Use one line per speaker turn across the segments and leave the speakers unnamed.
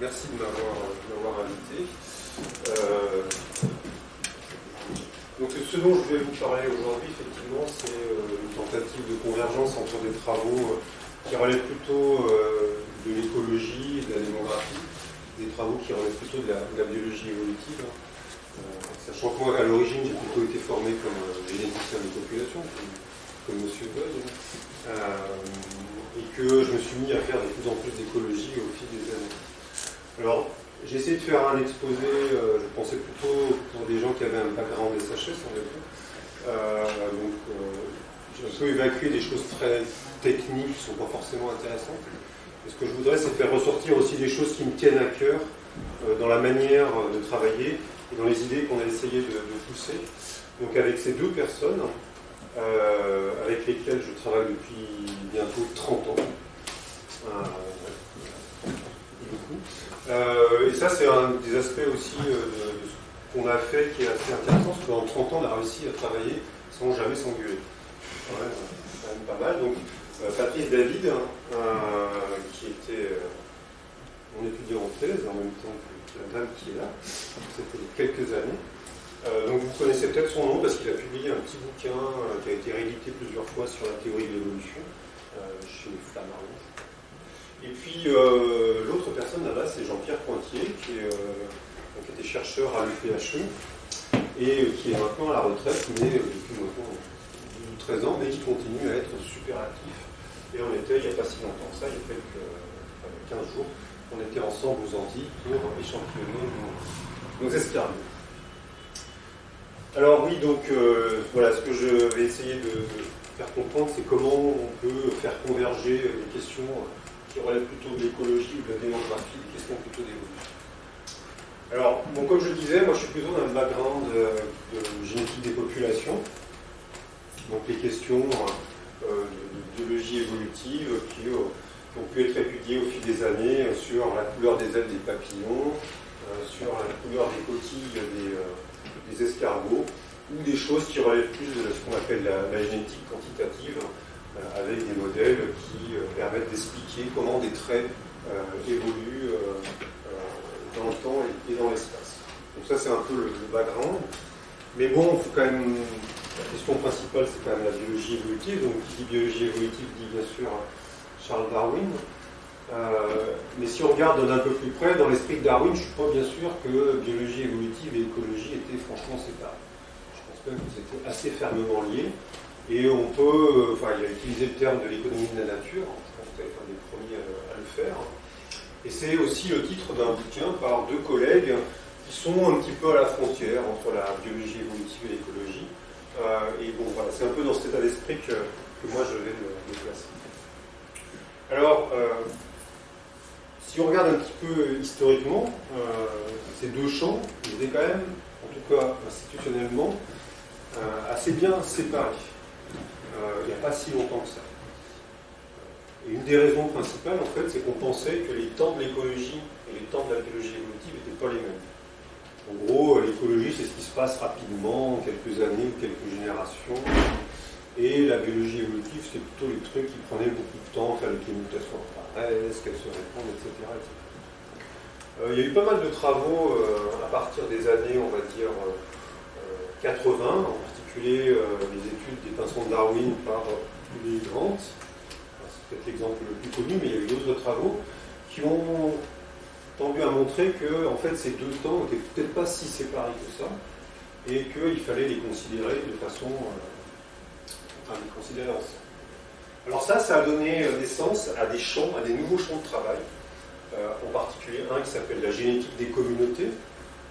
Merci de m'avoir invité. Donc, ce dont je vais vous parler aujourd'hui, effectivement, c'est une tentative de convergence entre des travaux qui relèvent plutôt de l'écologie et de la démographie, des travaux qui relèvent plutôt de la biologie évolutive. Sachant que moi, à l'origine, j'ai plutôt été formé comme généticien des populations, comme Monsieur Boyd, et que je me suis mis à faire de plus en plus d'écologie au fil des années. Alors, j'ai essayé de faire un exposé, je pensais plutôt pour des gens qui avaient un background SHS, en fait. Donc, j'ai un peu évacué des choses très techniques qui ne sont pas forcément intéressantes. Et ce que je voudrais, c'est faire ressortir aussi des choses qui me tiennent à cœur dans la manière de travailler et dans les idées qu'on a essayé de pousser. Donc, avec ces deux personnes, avec lesquelles je travaille depuis bientôt 30 ans. Et ça, c'est un des aspects aussi de ce qu'on a fait qui est assez intéressant, parce que pendant 30 ans, on a réussi à travailler sans jamais s'engueuler. C'est quand même pas mal. Donc, Patrice David, qui était mon étudiant en thèse, en même temps que la dame qui est là, c'était il y a quelques années. Donc, vous connaissez peut-être son nom, parce qu'il a publié un petit bouquin qui a été réédité plusieurs fois sur la théorie de l'évolution, chez Flammarion. Et puis, l'autre personne là-bas, c'est Jean-Pierre Pointier, qui était chercheur à l'UPHE et qui est maintenant à la retraite, mais depuis maintenant 13 ans, mais qui continue à être super actif. Et on était, il n'y a pas si longtemps que ça, il y a quelques 15 jours, on était ensemble aux Antilles pour échantillonner nos escargots. Alors oui, donc voilà, ce que je vais essayer de faire comprendre, c'est comment on peut faire converger les questions qui relèvent plutôt de l'écologie ou de la démographie, des questions plutôt d'évolution. Alors, bon, comme je disais, moi je suis plutôt dans un background de génétique des populations, donc les questions de biologie évolutive qui ont pu être étudiées au fil des années sur la couleur des ailes des papillons, sur la couleur des coquilles des escargots, ou des choses qui relèvent plus de ce qu'on appelle la génétique quantitative, avec des modèles qui permettent d'expliquer comment des traits évoluent dans le temps et dans l'espace. Donc ça, c'est un peu le background. Mais bon, faut quand même, la question principale, c'est quand même la biologie évolutive. Donc qui dit biologie évolutive dit bien sûr Charles Darwin. Mais si on regarde d'un peu plus près, dans l'esprit de Darwin, je ne suis pas bien sûr que biologie évolutive et écologie étaient franchement séparés. Je pense même que c'était assez fermement lié. Et on peut, il a utilisé le terme de l'économie de la nature, je pense que c'est un des premiers à le faire. Et c'est aussi le titre d'un bouquin par deux collègues qui sont un petit peu à la frontière entre la biologie évolutive et l'écologie. Et bon, voilà, c'est un peu dans cet état d'esprit que moi je vais le placer. Alors, si on regarde un petit peu historiquement, ces deux champs, ils étaient quand même, en tout cas institutionnellement, assez bien séparés. Il n'y a pas si longtemps que ça. Et une des raisons principales, en fait, c'est qu'on pensait que les temps de l'écologie et les temps de la biologie évolutive n'étaient pas les mêmes. En gros, l'écologie, c'est ce qui se passe rapidement, en quelques années ou quelques générations. Et la biologie évolutive, c'est plutôt les trucs qui prenaient beaucoup de temps, fallait que les mutations apparaissent, qu'elles se répandent, etc., etc. Il y a eu pas mal de travaux à partir des années, on va dire, 80, en particulier les études des pinsons de Darwin par Ueli Grant. C'est peut-être l'exemple le plus connu, mais il y a eu d'autres travaux qui ont tendu à montrer que en fait, ces deux temps n'étaient peut-être pas si séparés que ça, et qu'il fallait les considérer de façon... les considérer ensemble. Alors ça a donné naissance à des champs, à des nouveaux champs de travail, en particulier un qui s'appelle la génétique des communautés.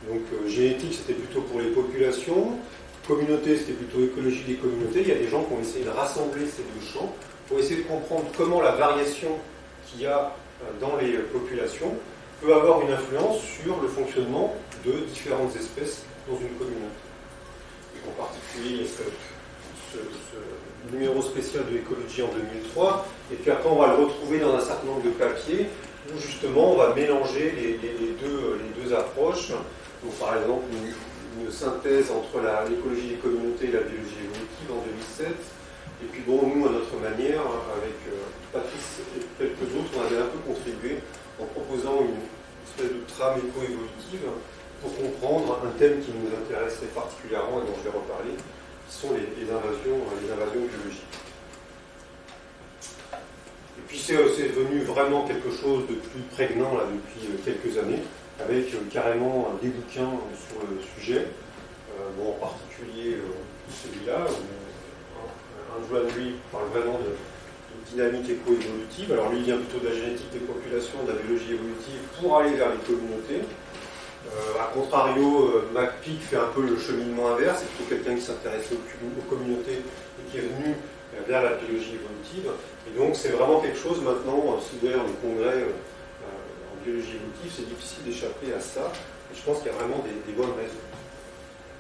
Donc génétique, c'était plutôt pour les populations, communauté, c'était plutôt écologie des communautés. Il y a des gens qui ont essayé de rassembler ces deux champs pour essayer de comprendre comment la variation qu'il y a dans les populations peut avoir une influence sur le fonctionnement de différentes espèces dans une communauté. Et en particulier, il y a ce numéro spécial de Ecology en 2003, et puis après on va le retrouver dans un certain nombre de papiers où justement on va mélanger les deux approches. Donc, par exemple, une synthèse entre l'écologie des communautés et la biologie évolutive en 2007. Et puis bon, nous, à notre manière, avec Patrice et quelques autres, on avait un peu contribué en proposant espèce de trame éco-évolutive pour comprendre un thème qui nous intéresse particulièrement et dont je vais reparler, qui sont les invasions biologiques. Et puis c'est devenu vraiment quelque chose de plus prégnant là, depuis quelques années, avec carrément des bouquins sur le sujet, en particulier celui-là, Joan lui parle vraiment de dynamique éco-évolutive. Alors lui il vient plutôt de la génétique des populations, de la biologie évolutive pour aller vers les communautés. A contrario, McPeak fait un peu le cheminement inverse, c'est plutôt quelqu'un qui s'intéresse aux communautés et qui est venu vers la biologie évolutive. Et donc c'est vraiment quelque chose maintenant, si vous allez dans les congrès en biologie évolutive, c'est difficile d'échapper à ça. Et je pense qu'il y a vraiment des bonnes raisons.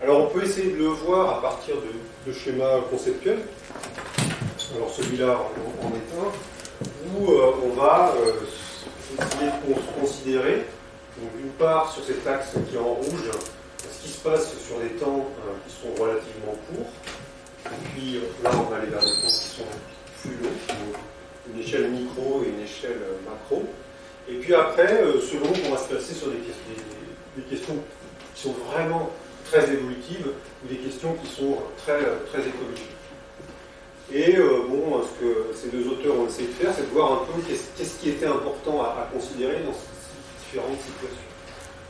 Alors on peut essayer de le voir à partir de schémas conceptuels. Alors celui-là en est un, où on va essayer de considérer, donc d'une part sur cet axe qui est en rouge, ce qui se passe sur des temps qui sont relativement courts, et puis là on va aller vers des temps qui sont plus longs, donc une échelle micro et une échelle macro, et puis après, selon, on va se placer sur des questions qui sont vraiment très évolutives ou des questions qui sont très écologiques. Et ce que ces deux auteurs ont essayé de faire, c'est de voir un peu qu'est-ce qui était important à considérer dans ces différentes situations.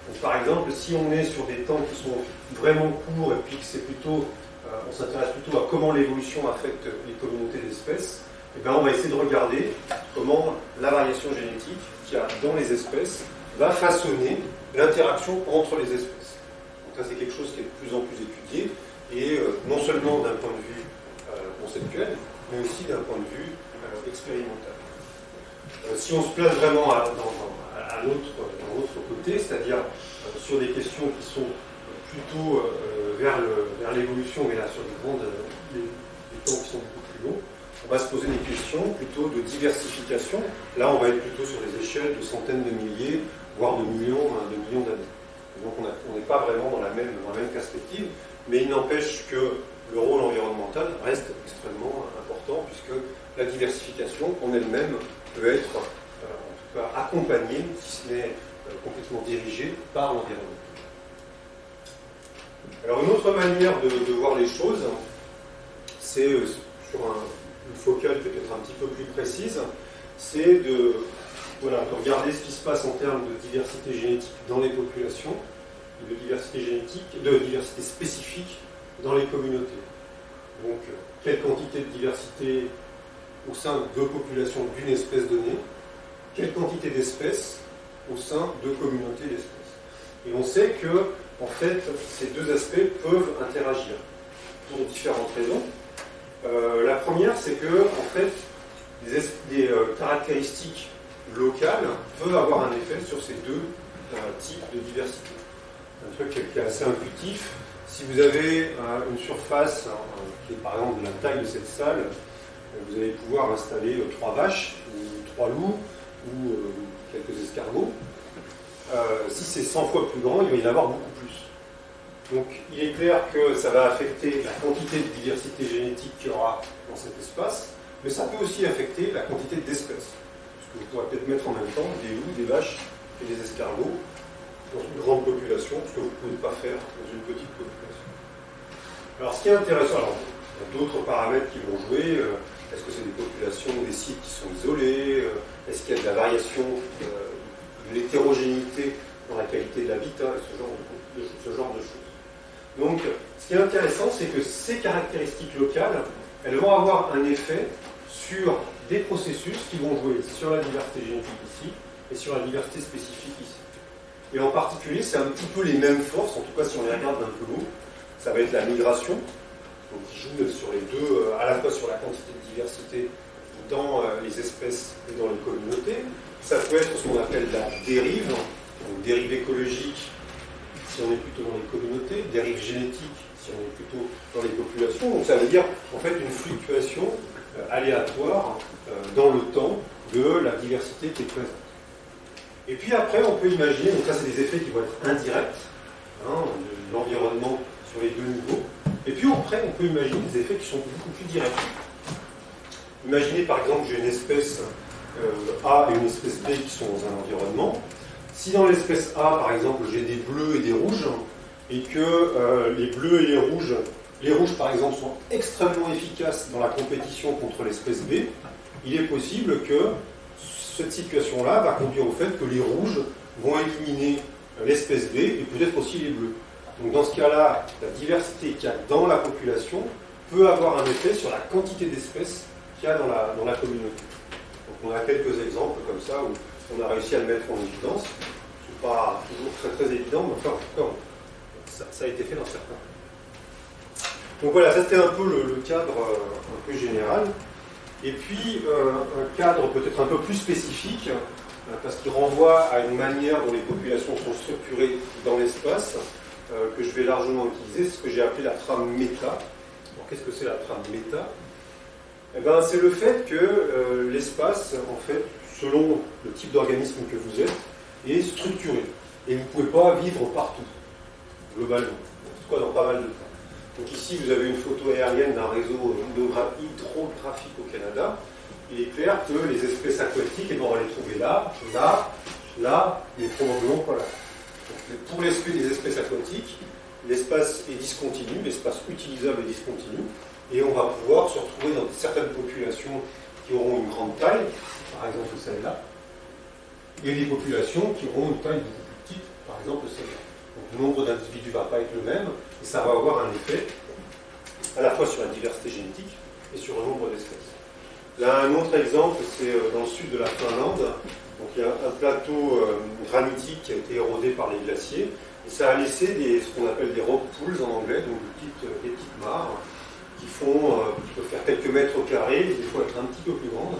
Donc, par exemple, si on est sur des temps qui sont vraiment courts et puis que c'est plutôt, on s'intéresse plutôt à comment l'évolution affecte les communautés d'espèces, eh bien, on va essayer de regarder comment la variation génétique qu'il y a dans les espèces va façonner l'interaction entre les espèces. Donc ça, c'est quelque chose qui est de plus en plus étudié, et non seulement d'un point de vue conceptuel, mais aussi d'un point de vue expérimental. Si on se place vraiment dans l'autre côté, c'est-à-dire sur des questions qui sont plutôt vers l'évolution, mais là sur des temps qui sont beaucoup plus longs, on va se poser des questions plutôt de diversification. Là, on va être plutôt sur des échelles de centaines de milliers, voire de millions d'années. Donc on n'est pas vraiment dans la même perspective, mais il n'empêche que le rôle environnemental reste extrêmement important, puisque la diversification en elle-même peut être en tout cas accompagnée, si ce n'est complètement dirigée, par l'environnement. Alors une autre manière de voir les choses, c'est sur une focale peut-être un petit peu plus précise, c'est de regarder ce qui se passe en termes de diversité génétique dans les populations, et de diversité spécifique dans les communautés. Donc, quelle quantité de diversité au sein de populations d'une espèce donnée, quelle quantité d'espèces au sein de communautés d'espèces. Et on sait que, en fait, ces deux aspects peuvent interagir pour différentes raisons. La première, c'est que, en fait, des caractéristiques locales peuvent avoir un effet sur ces deux types de diversité. Un truc qui est assez intuitif. Si vous avez une surface qui est par exemple de la taille de cette salle, vous allez pouvoir installer 3 vaches, ou 3 loups, ou quelques escargots. Si c'est 100 fois plus grand, il va y en avoir beaucoup plus. Donc il est clair que ça va affecter la quantité de diversité génétique qu'il y aura dans cet espace, mais ça peut aussi affecter la quantité d'espèces. Parce que vous pourrez peut-être mettre en même temps des loups, des vaches et des escargots dans une grande population, ce que vous ne pouvez pas faire dans une petite population. Alors ce qui est intéressant, il y a d'autres paramètres qui vont jouer. Est-ce que c'est des populations, des sites qui sont isolés? Est-ce qu'il y a de la variation, de l'hétérogénéité dans la qualité de l'habitat, ce genre de choses. Donc ce qui est intéressant, c'est que ces caractéristiques locales, elles vont avoir un effet sur des processus qui vont jouer sur la diversité génétique ici et sur la diversité spécifique ici. Et en particulier, c'est un petit peu les mêmes forces, en tout cas si on les regarde d'un peu haut. Ça va être la migration, donc qui joue sur les deux, à la fois sur la quantité de diversité dans les espèces et dans les communautés. Ça peut être ce qu'on appelle la dérive, donc dérive écologique si on est plutôt dans les communautés, dérive génétique si on est plutôt dans les populations. Donc ça veut dire en fait une fluctuation aléatoire dans le temps de la diversité qui est présente. Et puis après, on peut imaginer, donc ça c'est des effets qui vont être indirects, de l'environnement sur les deux niveaux. Et puis après, on peut imaginer des effets qui sont beaucoup plus directs. Imaginez par exemple que j'ai une espèce A et une espèce B qui sont dans un environnement. Si dans l'espèce A, par exemple, j'ai des bleus et des rouges, et que les bleus et les rouges par exemple sont extrêmement efficaces dans la compétition contre l'espèce B, il est possible que cette situation-là va conduire au fait que les rouges vont éliminer l'espèce B et peut-être aussi les bleus. Donc dans ce cas-là, la diversité qu'il y a dans la population peut avoir un effet sur la quantité d'espèces qu'il y a dans la communauté. Donc on a quelques exemples comme ça où on a réussi à le mettre en évidence. Ce n'est pas toujours très très évident, mais enfin, en tout cas, ça a été fait dans certains cas. Donc voilà, ça c'était un peu le cadre un peu général. Et puis un cadre peut-être un peu plus spécifique, parce qu'il renvoie à une manière dont les populations sont structurées dans l'espace, que je vais largement utiliser, c'est ce que j'ai appelé la trame méta. Alors qu'est-ce que c'est la trame méta? Eh ben, c'est le fait que l'espace, en fait, selon le type d'organisme que vous êtes, est structuré. Et vous ne pouvez pas vivre partout, globalement. En tout cas, dans pas mal de cas. Donc ici, vous avez une photo aérienne d'un réseau hydrographique au Canada. Il est clair que les espèces aquatiques, eh ben, on va les trouver là, là, là, et probablement pas là. Donc, pour l'aspect des espèces aquatiques, l'espace est discontinu, l'espace utilisable est discontinu, et on va pouvoir se retrouver dans certaines populations qui auront une grande taille, par exemple celle-là, et des populations qui auront une taille beaucoup plus petite, par exemple celle-là. Donc le nombre d'individus ne va pas être le même, et ça va avoir un effet à la fois sur la diversité génétique et sur le nombre d'espèces. Là, un autre exemple, c'est dans le sud de la Finlande. Donc il y a un plateau granitique qui a été érodé par les glaciers, et ça a laissé ce qu'on appelle des rock pools en anglais, donc des petites mares, qui peuvent faire quelques mètres au carré, des fois être un petit peu plus grandes.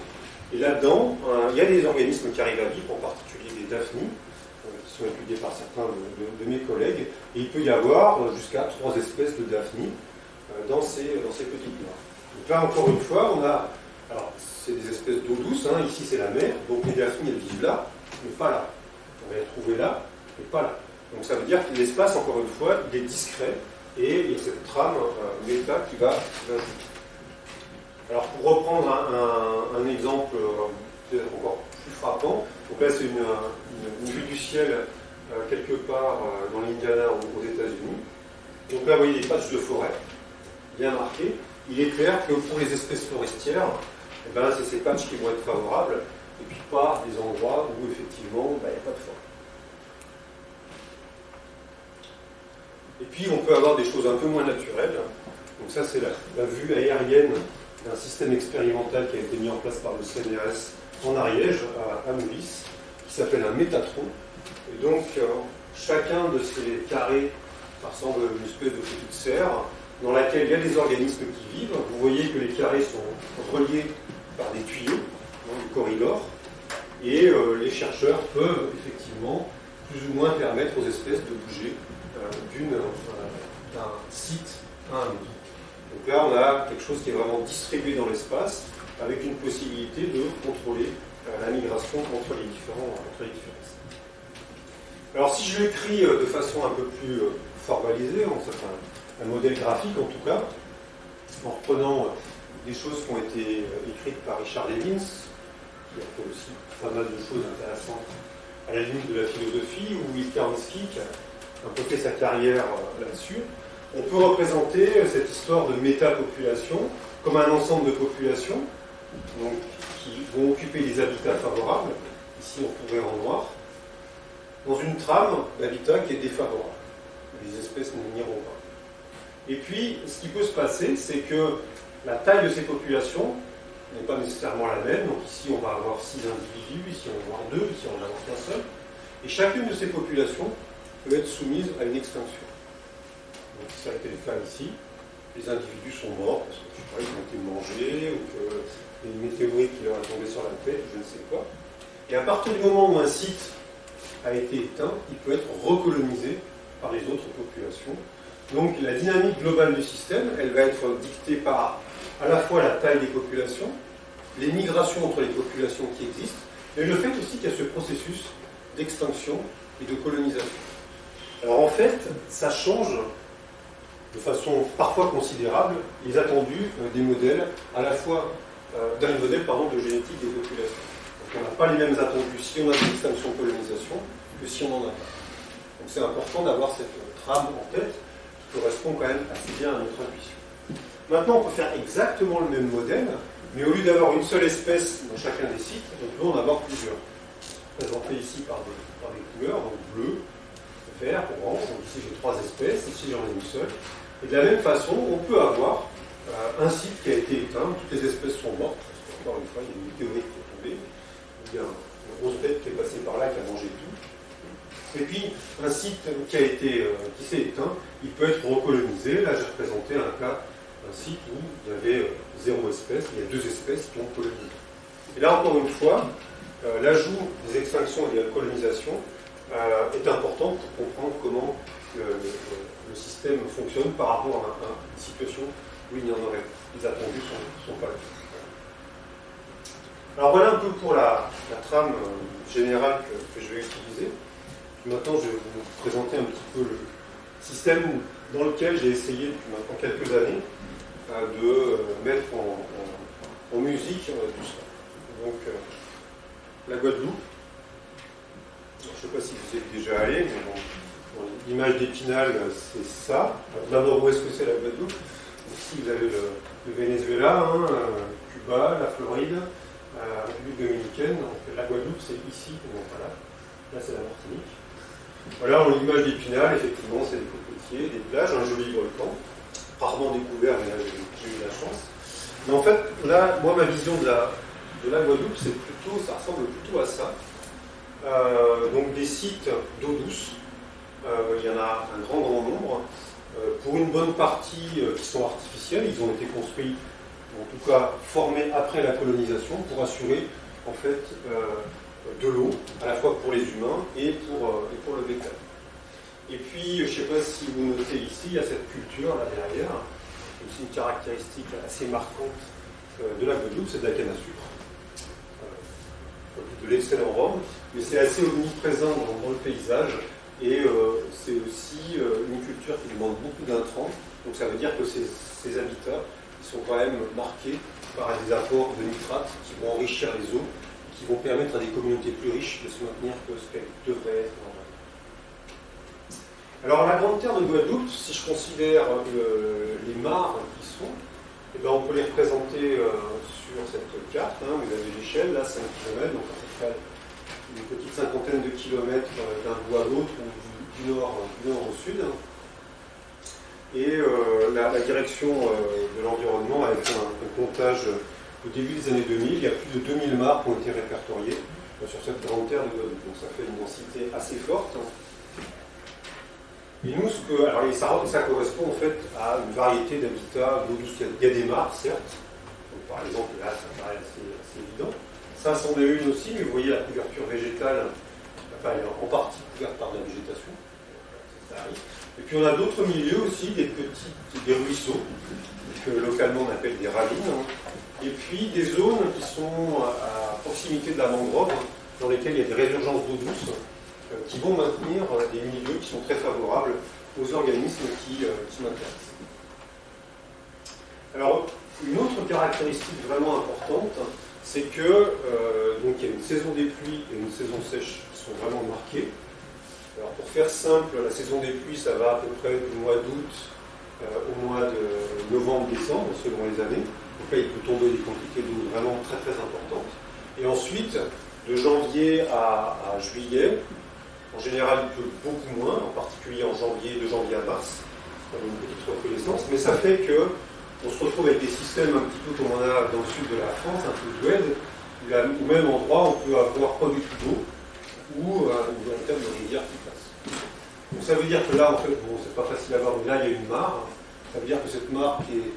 Et là-dedans, il y a des organismes qui arrivent à vivre, en particulier des daphnies, qui sont étudiés par certains de mes collègues, et il peut y avoir jusqu'à 3 espèces de daphnies dans ces petites mares. Donc là, encore une fois, on a... Alors, c'est des espèces d'eau douce, hein. Ici c'est la mer, donc les daphnies elles vivent là, mais pas là. On va les trouver là, mais pas là. Donc ça veut dire que l'espace, encore une fois, il est discret, et il y a cette trame méta qui va jouer. Alors pour reprendre un exemple peut-être encore plus frappant, donc là c'est une vue du ciel quelque part dans l'Indiana aux États-Unis. Donc là vous voyez des patchs de forêt, bien marqués. Il est clair que pour les espèces forestières, eh ben, c'est ces patchs qui vont être favorables, et puis pas des endroits où effectivement il n'y a pas de forêt. Et puis on peut avoir des choses un peu moins naturelles. Donc ça c'est la vue aérienne d'un système expérimental qui a été mis en place par le CNRS en Ariège, à Moulis, qui s'appelle un métatron. Et donc chacun de ces carrés, ça ressemble à une espèce de petite serre, dans laquelle il y a des organismes qui vivent. Vous voyez que les carrés sont reliés par des tuyaux, des corridors, et les chercheurs peuvent effectivement plus ou moins permettre aux espèces de bouger d'un site à un autre. Donc là, on a quelque chose qui est vraiment distribué dans l'espace, avec une possibilité de contrôler la migration entre les différents sites. Alors si je l'écris de façon un peu plus formalisée, un modèle graphique en tout cas, en reprenant des choses qui ont été écrites par Richard Levins, qui a fait aussi pas mal de choses intéressantes à la limite de la philosophie, ou Will Karnski qui a un peu fait sa carrière là-dessus. On peut représenter cette histoire de métapopulation comme un ensemble de populations donc, qui vont occuper des habitats favorables, ici on pourrait en noir, dans une trame d'habitat qui est défavorable. Les espèces n'iront pas. Et puis, ce qui peut se passer, c'est que la taille de ces populations n'est pas nécessairement la même. Donc ici, on va avoir 6 individus, ici on va avoir 2, ici on va avoir qu'un seul. Et chacune de ces populations peut être soumise à une extinction. Donc ça a été le cas ici. Les individus sont morts parce que je sais pas, ils ont été mangés, ou que une météorite qui leur est tombée sur la tête, je ne sais quoi. Et à partir du moment où un site a été éteint, il peut être recolonisé par les autres populations. Donc la dynamique globale du système, elle va être dictée par à la fois la taille des populations, les migrations entre les populations qui existent, mais le fait aussi qu'il y a ce processus d'extinction et de colonisation. Alors en fait, ça change de façon parfois considérable les attendus des modèles, à la fois d'un modèle de génétique des populations. On n'a pas les mêmes attendus si on a des extinctions de pollinisation que si on n'en a pas. Donc c'est important d'avoir cette trame en tête qui correspond quand même assez bien à notre intuition. Maintenant, on peut faire exactement le même modèle, mais au lieu d'avoir une seule espèce dans chacun des sites, on peut en avoir plusieurs. Présenté ici par des couleurs, donc bleu, vert, orange. Donc ici j'ai 3 espèces, ici j'en ai une seule. Et de la même façon, on peut avoir un site qui a été éteint, toutes les espèces sont mortes. Encore une fois, il y a une météorite qui est tombée, il y a une grosse bête qui est passée par là, qui a mangé tout. Et puis, un site qui s'est éteint, il peut être recolonisé. Là, j'ai représenté un site où il y avait 0 espèce, il y a 2 espèces qui ont colonisé. Et là, encore une fois, l'ajout des extinctions et de la colonisation est important pour comprendre comment le système fonctionne par rapport à une situation où il n'y en aurait pas. Les attendus sont pas là. Alors voilà un peu pour la trame générale que je vais utiliser. Maintenant, je vais vous présenter un petit peu le système dans lequel j'ai essayé depuis maintenant quelques années de mettre en musique tout ça. Donc, la Guadeloupe. Je ne sais pas si vous y êtes déjà allé, mais bon, l'image d'Épinal, c'est ça. D'abord, où est-ce que c'est la Guadeloupe? Ici, vous avez le Venezuela, Cuba, la Floride, la République dominicaine. Donc, la Guadeloupe, c'est ici, donc voilà. Là, c'est la Martinique. Voilà, l'image d'Épinal, effectivement, c'est des cocotiers, des plages, un joli volcan, rarement découvert, mais là, j'ai eu la chance. Mais en fait, là, moi, ma vision de la Guadeloupe, ça ressemble plutôt à ça. Donc des sites d'eau douce, il y en a un grand nombre. Pour une bonne partie qui sont artificiels, ils ont été construits, en tout cas formés après la colonisation, pour assurer en fait de l'eau, à la fois pour les humains et pour le bétail. Et puis, je ne sais pas si vous notez ici, il y a cette culture là derrière, c'est aussi une caractéristique assez marquante de la Guadeloupe, c'est de la canne à sucre. De l'excellent rhum, mais c'est assez omniprésent dans le paysage et c'est aussi une culture qui demande beaucoup d'intrants, donc ça veut dire que ces habitats ils sont quand même marqués par des apports de nitrates qui vont enrichir les eaux, qui vont permettre à des communautés plus riches de se maintenir que ce qu'elles devraient être. Alors la grande terre de Guadeloupe, si je considère les mares qui sont, eh ben, on peut les représenter sur cette carte. Vous avez l'échelle, là 5 km, donc à peu près une petite cinquantaine de kilomètres d'un bout à l'autre, ou du nord au sud. Et la direction de l'environnement a fait un comptage au début des années 2000. Il y a plus de 2000 mares qui ont été répertoriées sur cette grande terre de Guadeloupe. Donc ça fait une densité assez forte. Et nous, ça correspond en fait à une variété d'habitats d'eau douce. Il y a des mares, certes. Donc, par exemple, là, ça paraît assez évident. Ça, c'en est une aussi, mais vous voyez la couverture végétale, enfin, elle est en partie couverte par de la végétation. Ça arrive. Et puis on a d'autres milieux aussi, des ruisseaux, que localement on appelle des ravines. Et puis des zones qui sont à proximité de la mangrove, dans lesquelles il y a des résurgences d'eau douce, qui vont maintenir des milieux qui sont très favorables aux organismes qui m'intéressent. Alors, une autre caractéristique vraiment importante, c'est que donc il y a une saison des pluies et une saison sèche qui sont vraiment marquées. Alors, pour faire simple, la saison des pluies, ça va à peu près du mois d'août au mois de novembre-décembre, selon les années. Donc là, il peut tomber des quantités d'eau vraiment très très importantes. Et ensuite, de janvier à juillet, en général, il pleut beaucoup moins, en particulier de janvier à mars, une petite recrudescence, mais ça fait qu'on se retrouve avec des systèmes un petit peu comme on a dans le sud de la France, un peu d'ouest, où au même endroit, on peut avoir pas du tout d'eau, ou un terme de rivière qui passe. Donc ça veut dire que là, en fait, bon, c'est pas facile à voir, mais là, il y a une mare. Ça veut dire que cette mare qui est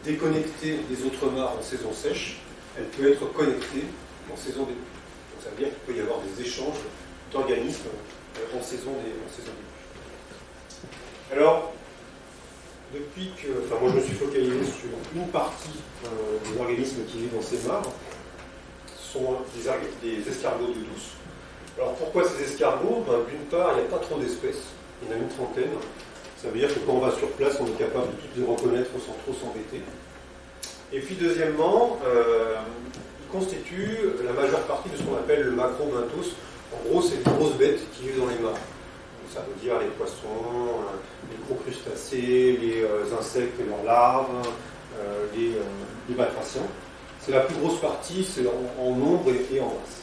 déconnectée des autres mares en saison sèche, elle peut être connectée en saison des pluies. Donc ça veut dire qu'il peut y avoir des échanges d'organismes en saison des pluies. Alors, moi je me suis focalisé sur une partie des organismes qui vivent dans ces mares, sont des escargots d'eau douce. Alors pourquoi ces escargots? D'une part, il n'y a pas trop d'espèces, il y en a une trentaine. Ça veut dire que quand on va sur place, on est capable de toutes les reconnaître sans trop s'embêter. Et puis deuxièmement, ils constituent la majeure partie de ce qu'on appelle le macrobenthos. En gros, c'est les grosses bêtes qui vivent dans les mares. Donc, ça veut dire les poissons, les gros crustacés, les insectes et leurs larves, les batraciens. C'est la plus grosse partie, c'est en nombre et en masse.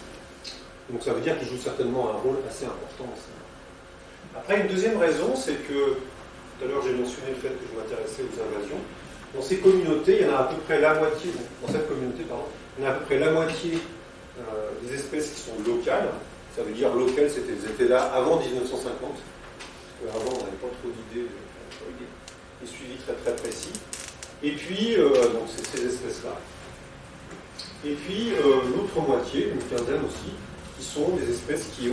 Donc ça veut dire qu'ils jouent certainement un rôle assez important aussi. Après, une deuxième raison, c'est que, tout à l'heure j'ai mentionné le fait que je m'intéressais aux invasions. Dans ces communautés, il y en a à peu près la moitié, dans cette communauté, pardon, il y en a à peu près la moitié des espèces qui sont locales. Ça veut dire local, elles étaient là avant 1950. Avant, on n'avait pas trop d'idées, des suivis très très précis. Et puis, donc c'est ces espèces-là. Et puis, l'autre moitié, une quinzaine aussi, qui sont des espèces qui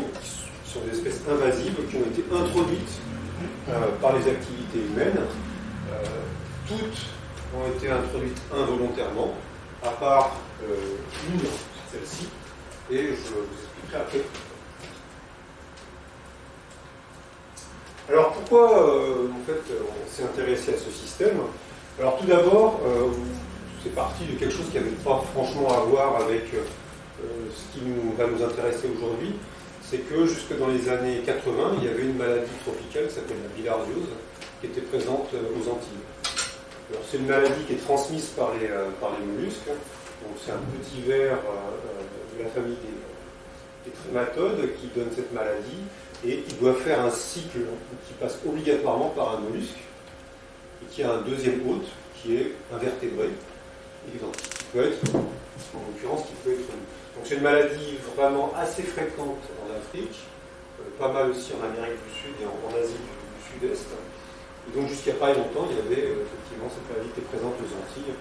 sont des espèces invasives qui ont été introduites par les activités humaines. Toutes ont été introduites involontairement, à part une, celle-ci, et je vous expliquerai après. Alors pourquoi en fait on s'est intéressé à ce système? Alors tout d'abord, c'est parti de quelque chose qui n'avait pas franchement à voir avec ce qui va nous intéresser aujourd'hui. C'est que jusque dans les années 80, il y avait une maladie tropicale qui s'appelle la bilharziose, qui était présente aux Antilles. Alors c'est une maladie qui est transmise par les mollusques. Donc c'est un petit ver de la famille des trématodes qui donne cette maladie et qui doit faire un cycle qui passe obligatoirement par un mollusque et qui a un deuxième hôte qui est un vertébré, identique, qui peut être, en l'occurrence, qui peut être nous. Donc c'est une maladie vraiment assez fréquente en Afrique, pas mal aussi en Amérique du Sud et en Asie du Sud-Est. Et donc jusqu'à pas longtemps, il y avait effectivement cette maladie qui était présente aux Antilles.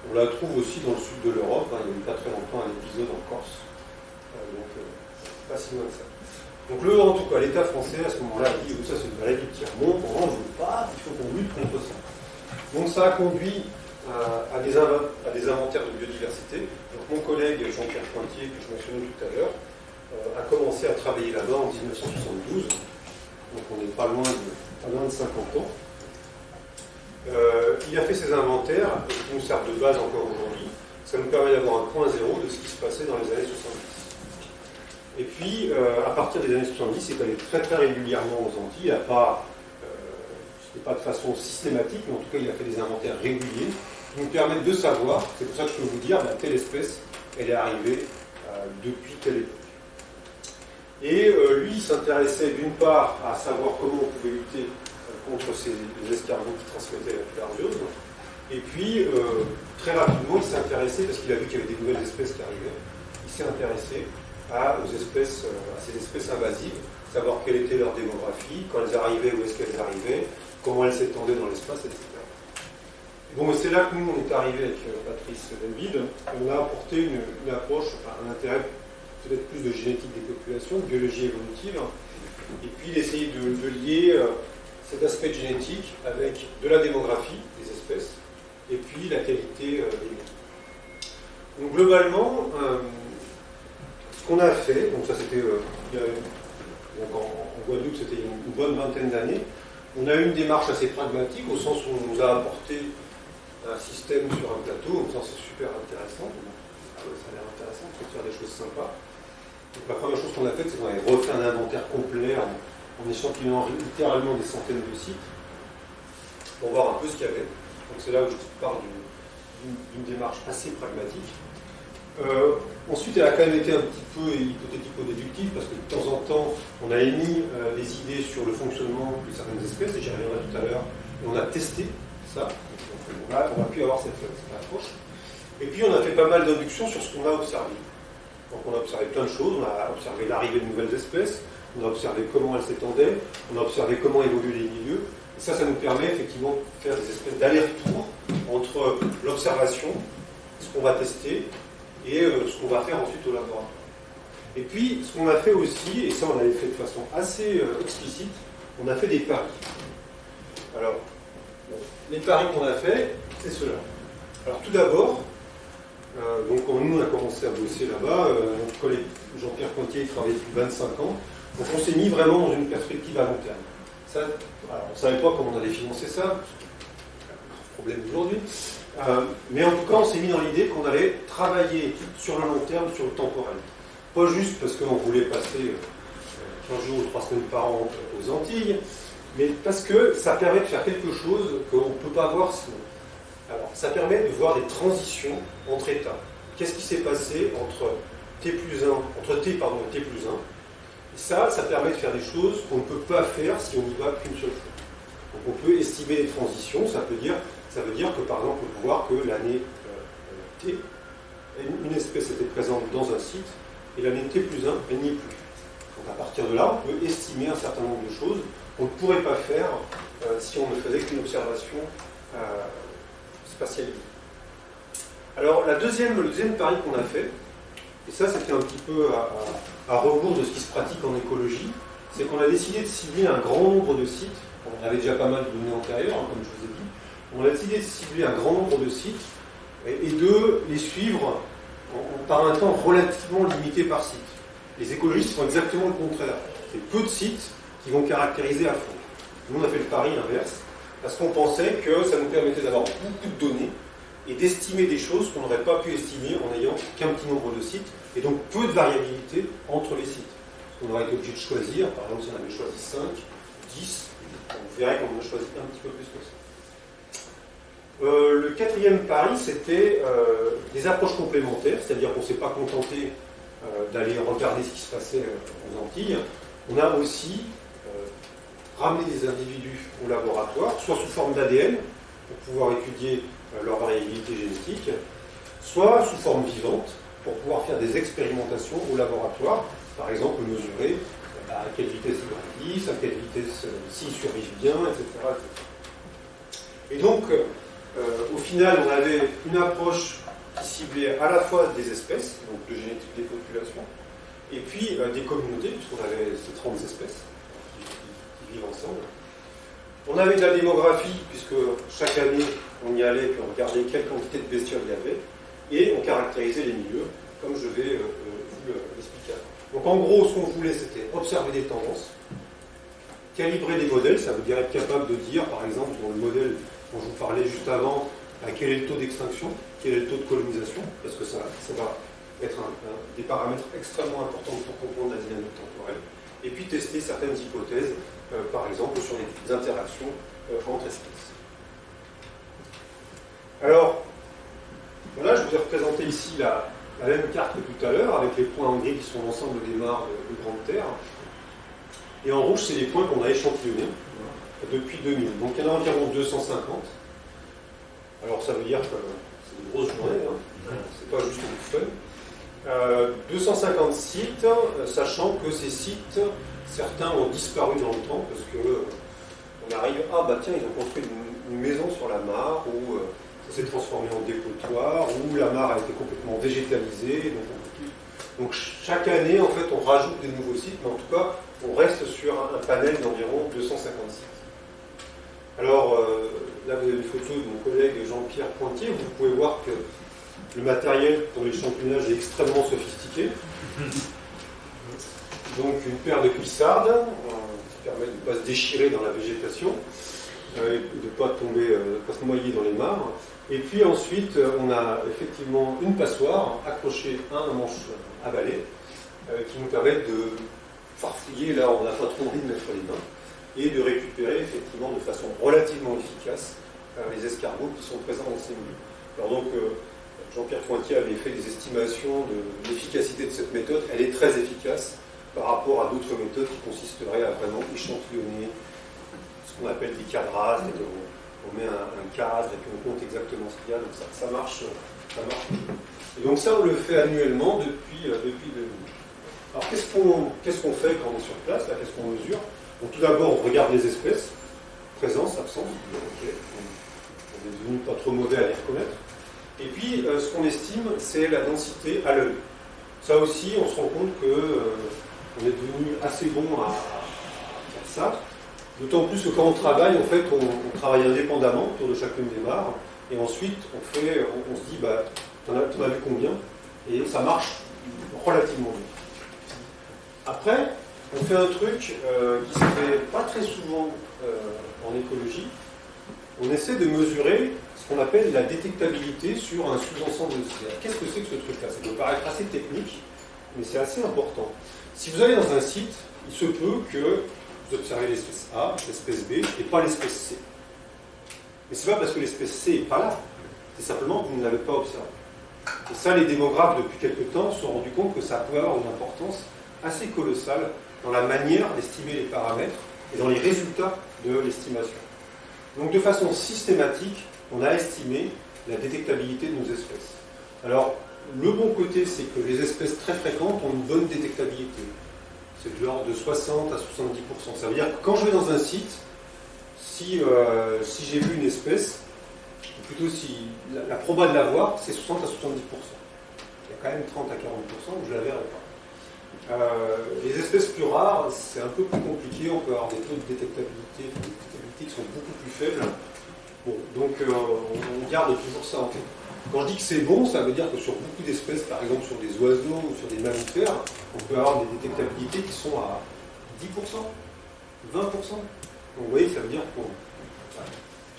On la trouve aussi dans le sud de l'Europe, il y a eu pas très longtemps un épisode en Corse. Donc pas si loin que ça. Donc en tout cas, l'État français à ce moment-là a dit ça c'est une maladie qui remonte, on n'en veut pas, il faut qu'on lutte contre ça. Donc ça a conduit à des inventaires de biodiversité. Donc mon collègue Jean-Pierre Pointier, que je mentionnais tout à l'heure, a commencé à travailler là-bas en 1972. Donc on n'est pas loin de 50 ans. Il a fait ses inventaires qui nous servent de base encore aujourd'hui. Ça nous permet d'avoir un point zéro de ce qui se passait dans les années 70. Et puis, à partir des années 70, c'est allé très très régulièrement aux Antilles, c'était pas de façon systématique, mais en tout cas, il a fait des inventaires réguliers qui nous permettent de savoir, c'est pour ça que je peux vous dire, telle espèce, elle est arrivée depuis telle époque. Et lui, il s'intéressait d'une part à savoir comment on pouvait lutter contre les escargots qui transmettaient la bilharziose, et puis, très rapidement, il s'est intéressé, parce qu'il a vu qu'il y avait des nouvelles espèces qui arrivaient, il s'est intéressé à ces espèces invasives, savoir quelle était leur démographie, quand elles arrivaient, où est-ce qu'elles arrivaient, comment elles s'étendaient dans l'espace, etc. Et bon, c'est là que nous, on est arrivé avec Patrice David. On a apporté une approche, un intérêt peut-être plus de génétique des populations, de biologie évolutive, et puis d'essayer de lier cet aspect génétique avec de la démographie des espèces, et puis la qualité des liens. Donc globalement, ce qu'on a fait, donc ça c'était en Guadeloupe, c'était une bonne vingtaine d'années, on a eu une démarche assez pragmatique, au sens où on nous a apporté un système sur un plateau, en disant c'est super intéressant, ça a l'air intéressant, il faut faire des choses sympas. Donc la première chose qu'on a faite, c'est qu'on a refait un inventaire complet en échantillonnant littéralement des centaines de sites, pour voir un peu ce qu'il y avait. Donc c'est là où je parle d'une démarche assez pragmatique. Ensuite, elle a quand même été un petit peu hypothético-déductive, parce que de temps en temps, on a émis des idées sur le fonctionnement de certaines espèces, et j'y reviendrai tout à l'heure, et on a testé ça. Donc, on a pu avoir cette approche. Et puis, on a fait pas mal d'inductions sur ce qu'on a observé. Donc, on a observé plein de choses, on a observé l'arrivée de nouvelles espèces, on a observé comment elles s'étendaient, on a observé comment évoluaient les milieux, et ça nous permet effectivement de faire des espèces d'aller-retour entre l'observation, ce qu'on va tester, et ce qu'on va faire ensuite au laboratoire. Et puis, ce qu'on a fait aussi, et ça on l'avait fait de façon assez explicite, on a fait des paris. Alors, les paris qu'on a fait, c'est cela. Alors tout d'abord, donc nous on a commencé à bosser là-bas, notre collègue Jean-Pierre Pointier travaillait depuis 25 ans, donc on s'est mis vraiment dans une perspective à long terme. Ça, alors, on ne savait pas comment on allait financer ça, c'est un problème aujourd'hui, Mais en tout cas, on s'est mis dans l'idée qu'on allait travailler sur le long terme, sur le temporel. Pas juste parce qu'on voulait passer 15 jours ou 3 semaines par an aux Antilles, mais parce que ça permet de faire quelque chose qu'on ne peut pas voir sinon. Alors, ça permet de voir des transitions entre états. Qu'est-ce qui s'est passé entre T plus 1, entre T, pardon, et T plus 1. Et ça permet de faire des choses qu'on ne peut pas faire si on n'y va qu'une seule fois. Donc on peut estimer les transitions, ça veut dire que par exemple on peut voir que l'année T, une espèce était présente dans un site, et l'année T plus 1, elle n'y est plus. Donc à partir de là, on peut estimer un certain nombre de choses qu'on ne pourrait pas faire si on ne faisait qu'une observation spatialisée. Alors le deuxième pari qu'on a fait, et ça c'était un petit peu à rebours de ce qui se pratique en écologie, c'est qu'on a décidé de cibler un grand nombre de sites. On avait déjà pas mal de données antérieures, hein, comme je vous ai dit. On a décidé de cibler un grand nombre de sites et de les suivre par un temps relativement limité par site. Les écologistes font exactement le contraire. C'est peu de sites qui vont caractériser à fond. Nous, on a fait le pari inverse, parce qu'on pensait que ça nous permettait d'avoir beaucoup de données et d'estimer des choses qu'on n'aurait pas pu estimer en n'ayant qu'un petit nombre de sites, et donc peu de variabilité entre les sites. On aurait été obligé de choisir, par exemple si on avait choisi 5, 10, on verrait qu'on en a choisi un petit peu plus que ça. Le quatrième pari, c'était des approches complémentaires, c'est-à-dire qu'on ne s'est pas contenté d'aller regarder ce qui se passait aux Antilles. On a aussi ramené des individus au laboratoire, soit sous forme d'ADN, pour pouvoir étudier leur variabilité génétique, soit sous forme vivante, pour pouvoir faire des expérimentations au laboratoire, par exemple mesurer à quelle vitesse ils grandissent, à quelle vitesse s'ils survivent bien, etc., etc. Et donc, au final, on avait une approche qui ciblait à la fois des espèces, donc de génétique des populations, et puis des communautés, puisqu'on avait ces 30 espèces qui vivent ensemble. On avait de la démographie, puisque chaque année, on y allait, puis on regardait quelle quantité de bestioles il y avait, et on caractérisait les milieux, comme je vais vous l'expliquer. Donc en gros, ce qu'on voulait, c'était observer des tendances, calibrer des modèles, ça veut dire être capable de dire, par exemple, dans le modèle dont je vous parlais juste avant, quel est le taux d'extinction, quel est le taux de colonisation, parce que ça va être des paramètres extrêmement importants pour comprendre la dynamique temporelle, et puis tester certaines hypothèses, par exemple sur les interactions entre espèces. Alors, voilà, je vous ai représenté ici la même carte que tout à l'heure, avec les points en gris qui sont l'ensemble des mares de Grande Terre, et en rouge, c'est les points qu'on a échantillonnés depuis 2000. Donc il y en a environ 250. Alors ça veut dire que c'est une grosse journée, hein. C'est pas juste du fun. 250 sites, sachant que ces sites, certains ont disparu dans le temps, parce que on arrive, ah bah tiens, ils ont construit une maison sur la mare, ou ça s'est transformé en dépotoir, ou la mare a été complètement végétalisée. Donc chaque année, en fait, on rajoute des nouveaux sites, mais en tout cas, on reste sur un panel d'environ 250 sites. Alors, là, vous avez une photo de mon collègue Jean-Pierre Pointier. Vous pouvez voir que le matériel pour l'échantillonnage est extrêmement sophistiqué. Donc, une paire de cuissardes qui permet de ne pas se déchirer dans la végétation, et de ne pas tomber, pas se noyer dans les mares. Et puis ensuite, on a effectivement une passoire accrochée à un manche à balai qui nous permet de farfouiller là où on n'a pas trop envie de mettre les mains, et de récupérer effectivement de façon relativement efficace les escargots qui sont présents dans ces milieux. Alors donc, Jean-Pierre Pointier avait fait des estimations de l'efficacité de cette méthode. Elle est très efficace par rapport à d'autres méthodes qui consisteraient à vraiment échantillonner ce qu'on appelle des cadrages, et on met un cadre et puis on compte exactement ce qu'il y a, donc ça marche. Et donc ça, on le fait annuellement depuis 2000. Alors qu'est-ce qu'on fait quand on est sur place, là, qu'est-ce qu'on mesure? Donc tout d'abord, on regarde les espèces, présence, absence, okay. On est devenu pas trop mauvais à les reconnaître. Et puis, ce qu'on estime, c'est la densité à l'œil. Ça aussi, on se rend compte qu'on est devenu assez bon à faire ça. D'autant plus que quand on travaille, en fait, on travaille indépendamment autour de chacune des mares. Et ensuite, on se dit, bah, t'en as vu combien? Et ça marche relativement bien. Après, on fait un truc qui se fait pas très souvent en écologie. On essaie de mesurer ce ce qu'on appelle la détectabilité sur un sous-ensemble de C. Qu'est-ce que c'est que ce truc-là? Ça peut paraître assez technique, mais c'est assez important. Si vous allez dans un site, il se peut que vous observez l'espèce A, l'espèce B, et pas l'espèce C. Mais c'est pas parce que l'espèce C n'est pas là, c'est simplement que vous ne l'avez pas observé. Et ça, les démographes, depuis quelques temps, se sont rendus compte que ça peut avoir une importance assez colossale dans la manière d'estimer les paramètres et dans les résultats de l'estimation. Donc, de façon systématique, on a estimé la détectabilité de nos espèces. Alors, le bon côté, c'est que les espèces très fréquentes ont une bonne détectabilité. C'est de l'ordre de 60 à 70%. Ça veut dire que quand je vais dans un site, si j'ai vu une espèce, ou plutôt si la proba de la voir, c'est 60 à 70%. Il y a quand même 30 à 40% où je ne la verrai pas. Les espèces plus rares, c'est un peu plus compliqué. On peut avoir des taux de détectabilité qui sont beaucoup plus faibles. Bon, donc on garde toujours ça en tête. Quand je dis que c'est bon, ça veut dire que sur beaucoup d'espèces, par exemple sur des oiseaux ou sur des mammifères, on peut avoir des détectabilités qui sont à 10%, 20%. Donc vous voyez, ça veut dire qu'on...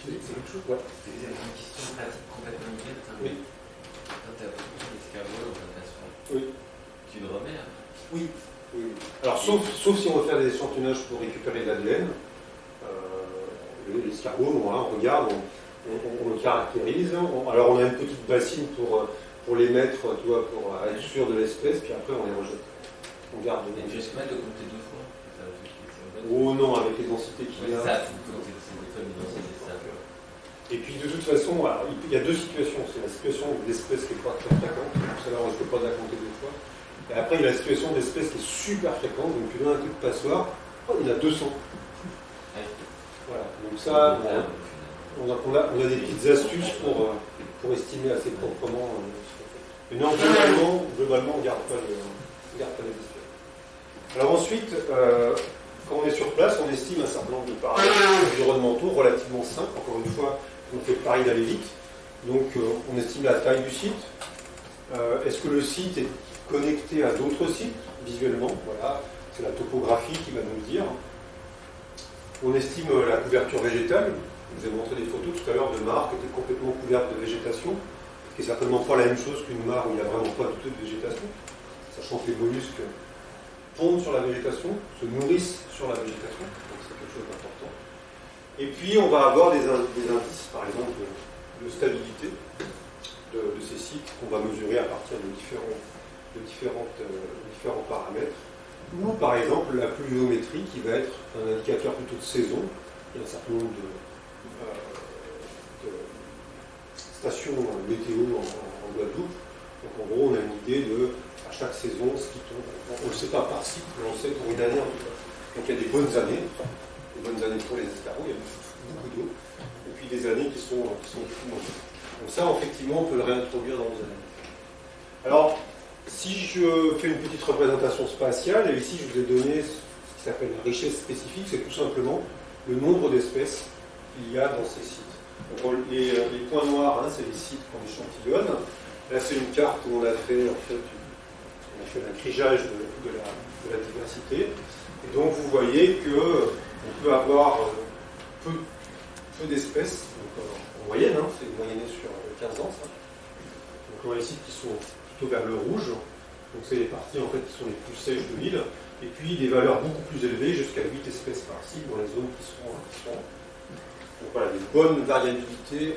C'est quelque chose, ouais. C'est une question pratique complètement bête. Hein.
Oui.
Quand tu as beaucoup d'escargots dans ta station,
oui.
Tu le remets. Hein.
Oui. Oui. Alors, sauf si on veut faire des échantillonnages pour récupérer de l'ADN, l'escargot, on regarde, on le caractérise. Alors, on a une petite bassine pour les mettre, tu vois, pour être sûr de l'espèce, puis après, on les rejette. On garde.
Et tu risques pas de compter deux fois.
Oh non, avec les densités qu'il y a.
Ça, c'est des densités, ça.
Et puis de toute façon, alors, il y a deux situations. C'est la situation de l'espèce qui n'est pas très fréquente, donc celle-là on ne risque pas de la compter deux fois. Et après, il y a la situation de l'espèce qui est super fréquente, donc tu donnes un coup de passoire, il y en a 200. Voilà, donc ça, on a des petites astuces pour estimer assez proprement ce qu'on fait. Mais non, globalement on ne garde pas les espèces. Alors ensuite, quand on est sur place, on estime un certain nombre de paramètres environnementaux relativement simples. Encore une fois, on fait le pari d'aller vite. Donc, on estime la taille du site. Est-ce que le site est connecté à d'autres sites visuellement? Voilà, c'est la topographie qui va nous le dire. On estime la couverture végétale. Je vous ai montré des photos tout à l'heure de mares qui étaient complètement couvertes de végétation, ce qui n'est certainement pas la même chose qu'une mare où il n'y a vraiment pas du tout de végétation, sachant que les mollusques pondent sur la végétation, se nourrissent sur la végétation, donc c'est quelque chose d'important. Et puis on va avoir des indices, par exemple, de stabilité de ces sites qu'on va mesurer à partir de différents paramètres. Ou par exemple la pluviométrie qui va être un indicateur plutôt de saison. Il y a un certain nombre de stations météo en Guadeloupe. Donc en gros on a une idée de à chaque saison ce qui tombe. On ne le sait pas par cycle, mais on le sait pour une année en tout cas. Donc il y a des bonnes années pour les escargots, il y a beaucoup d'eau, et puis des années qui sont beaucoup moins. Donc ça, effectivement, on peut le réintroduire dans nos années. Alors, si je fais une petite représentation spatiale, et ici je vous ai donné ce qui s'appelle la richesse spécifique, c'est tout simplement le nombre d'espèces qu'il y a dans ces sites. Donc, les points noirs, c'est les sites qu'on échantillonne. Là, c'est une carte où on a fait un crigeage de la diversité. Et donc, vous voyez qu'on peut avoir peu d'espèces, en moyenne, c'est moyenné sur 15 ans, ça. Donc, on a les sites qui sont plutôt vers le rouge. Donc, c'est les parties en fait, qui sont les plus sèches de l'île. Et puis, des valeurs beaucoup plus élevées, jusqu'à 8 espèces par site, dans les zones qui sont donc voilà, des bonnes variabilités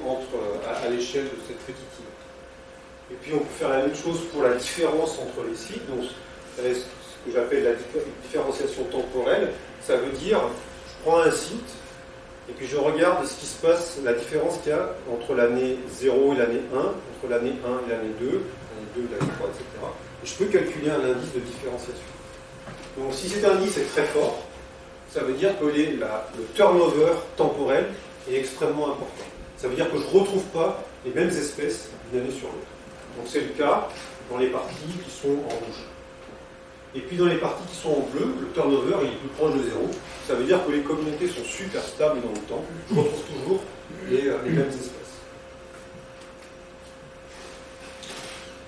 à l'échelle de cette petite île. Et puis on peut faire la même chose pour la différence entre les sites, donc ce que j'appelle la différenciation temporelle. Ça veut dire, je prends un site, et puis je regarde ce qui se passe, la différence qu'il y a entre l'année 0 et l'année 1, entre l'année 1 et l'année 2, l'année 2, l'année 3, etc. Et je peux calculer un indice de différenciation. Donc si cet indice est très fort, ça veut dire que le turnover temporel est extrêmement important. Ça veut dire que je ne retrouve pas les mêmes espèces d'une année sur l'autre. Donc c'est le cas dans les parties qui sont en rouge. Et puis dans les parties qui sont en bleu, le turnover il est plus proche de 0. Ça veut dire que les communautés sont super stables dans le temps. Je retrouve toujours les mêmes espèces.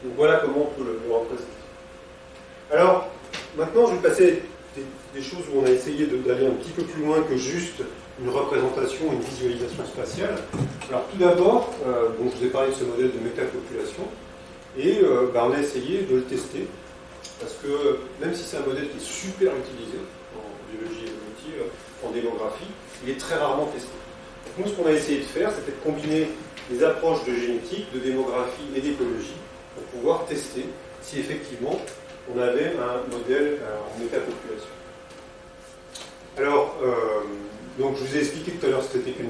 Donc voilà comment on peut le représenter. Alors, maintenant je vais passer des choses où on a essayé d'aller un petit peu plus loin que juste une représentation, une visualisation spatiale. Alors tout d'abord, bon, je vous ai parlé de ce modèle de métapopulation, et on a essayé de le tester, parce que même si c'est un modèle qui est super utilisé en biologie évolutive, en démographie, il est très rarement testé. Donc nous, ce qu'on a essayé de faire, c'était de combiner les approches de génétique, de démographie et d'écologie pour pouvoir tester si effectivement on avait un modèle en métapopulation. Alors, donc je vous ai expliqué tout à l'heure ce que c'était qu'une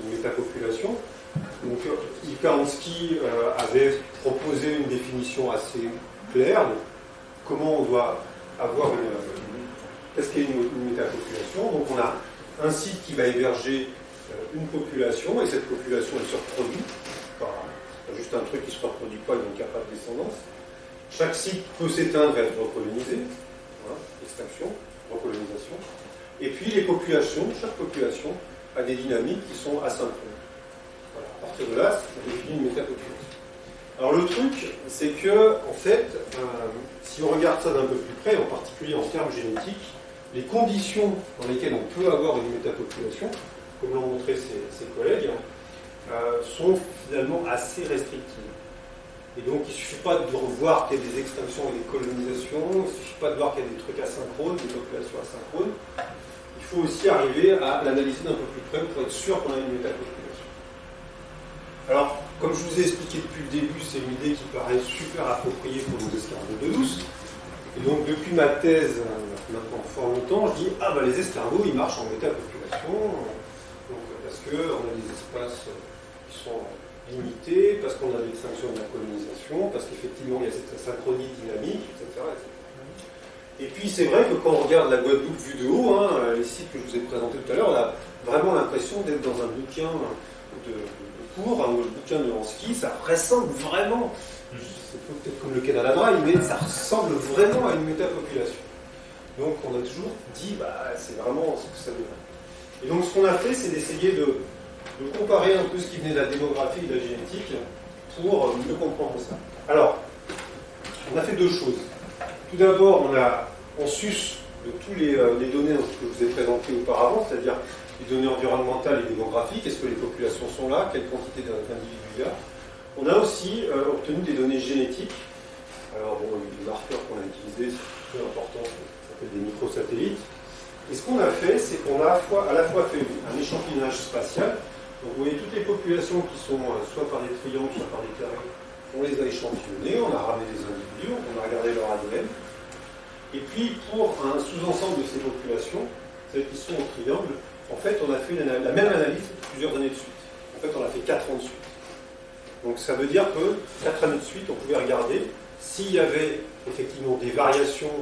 métapopulation. Donc Ikansky avait proposé une définition assez claire de comment on doit avoir qu'est-ce qu'est une métapopulation. Donc on a un site qui va héberger une population, et cette population elle se reproduit. C'est pas juste un truc qui ne se reproduit pas, donc il n'y a pas de descendance. Chaque site peut s'éteindre et être recolonisé. Voilà, extinction, recolonisation. Et puis les populations, chaque population a des dynamiques qui sont asynchrones. Voilà, à partir de là, on définit une métapopulation. Alors le truc, c'est que, en fait, si on regarde ça d'un peu plus près, en particulier en termes génétiques, les conditions dans lesquelles on peut avoir une métapopulation, comme l'ont montré ses collègues, sont finalement assez restrictives. Et donc il ne suffit pas de voir qu'il y a des extinctions et des colonisations, il ne suffit pas de voir qu'il y a des trucs asynchrones, des populations asynchrones. Il faut aussi arriver à l'analyser d'un peu plus près pour être sûr qu'on a une métapopulation. Alors, comme je vous ai expliqué depuis le début, c'est une idée qui paraît super appropriée pour nos escargots d'eau douce. Et donc depuis ma thèse, maintenant fort longtemps, je dis les escargots ils marchent en métapopulation, donc, parce qu'on a des espaces qui sont limités, parce qu'on a l'extinction de la colonisation, parce qu'effectivement il y a cette synchronie dynamique, etc. Et puis c'est vrai que quand on regarde la Guadeloupe vue de haut, les sites que je vous ai présentés tout à l'heure, on a vraiment l'impression d'être dans un bouquin de cours, ou le bouquin de Lansky, ça ressemble vraiment. C'est peut-être comme le Canada Dry, mais ça ressemble vraiment à une métapopulation. Donc on a toujours dit, c'est vraiment ce que ça devrait. Et donc ce qu'on a fait, c'est d'essayer de comparer un peu ce qui venait de la démographie et de la génétique pour mieux comprendre ça. Alors, on a fait deux choses. Tout d'abord, on suce de tous les données que je vous ai présentées auparavant, c'est-à-dire les données environnementales et démographiques, est-ce que les populations sont là, quelle quantité d'individus il y a. On a aussi obtenu des données génétiques. Alors bon, les marqueurs qu'on a utilisés, c'est plus important, ça s'appelle des microsatellites. Et ce qu'on a fait, c'est qu'on a à la fois fait un échantillonnage spatial. Donc vous voyez toutes les populations qui sont soit par des triangles, soit par des carrés, on les a échantillonnées, on a ramené des individus, on a regardé leur ADN. Et puis pour un sous-ensemble de ces populations, celles qui sont au triangle, en fait on a fait la même analyse plusieurs années de suite. En fait on a fait 4 ans de suite. Donc ça veut dire que 4 années de suite, on pouvait regarder s'il y avait effectivement des variations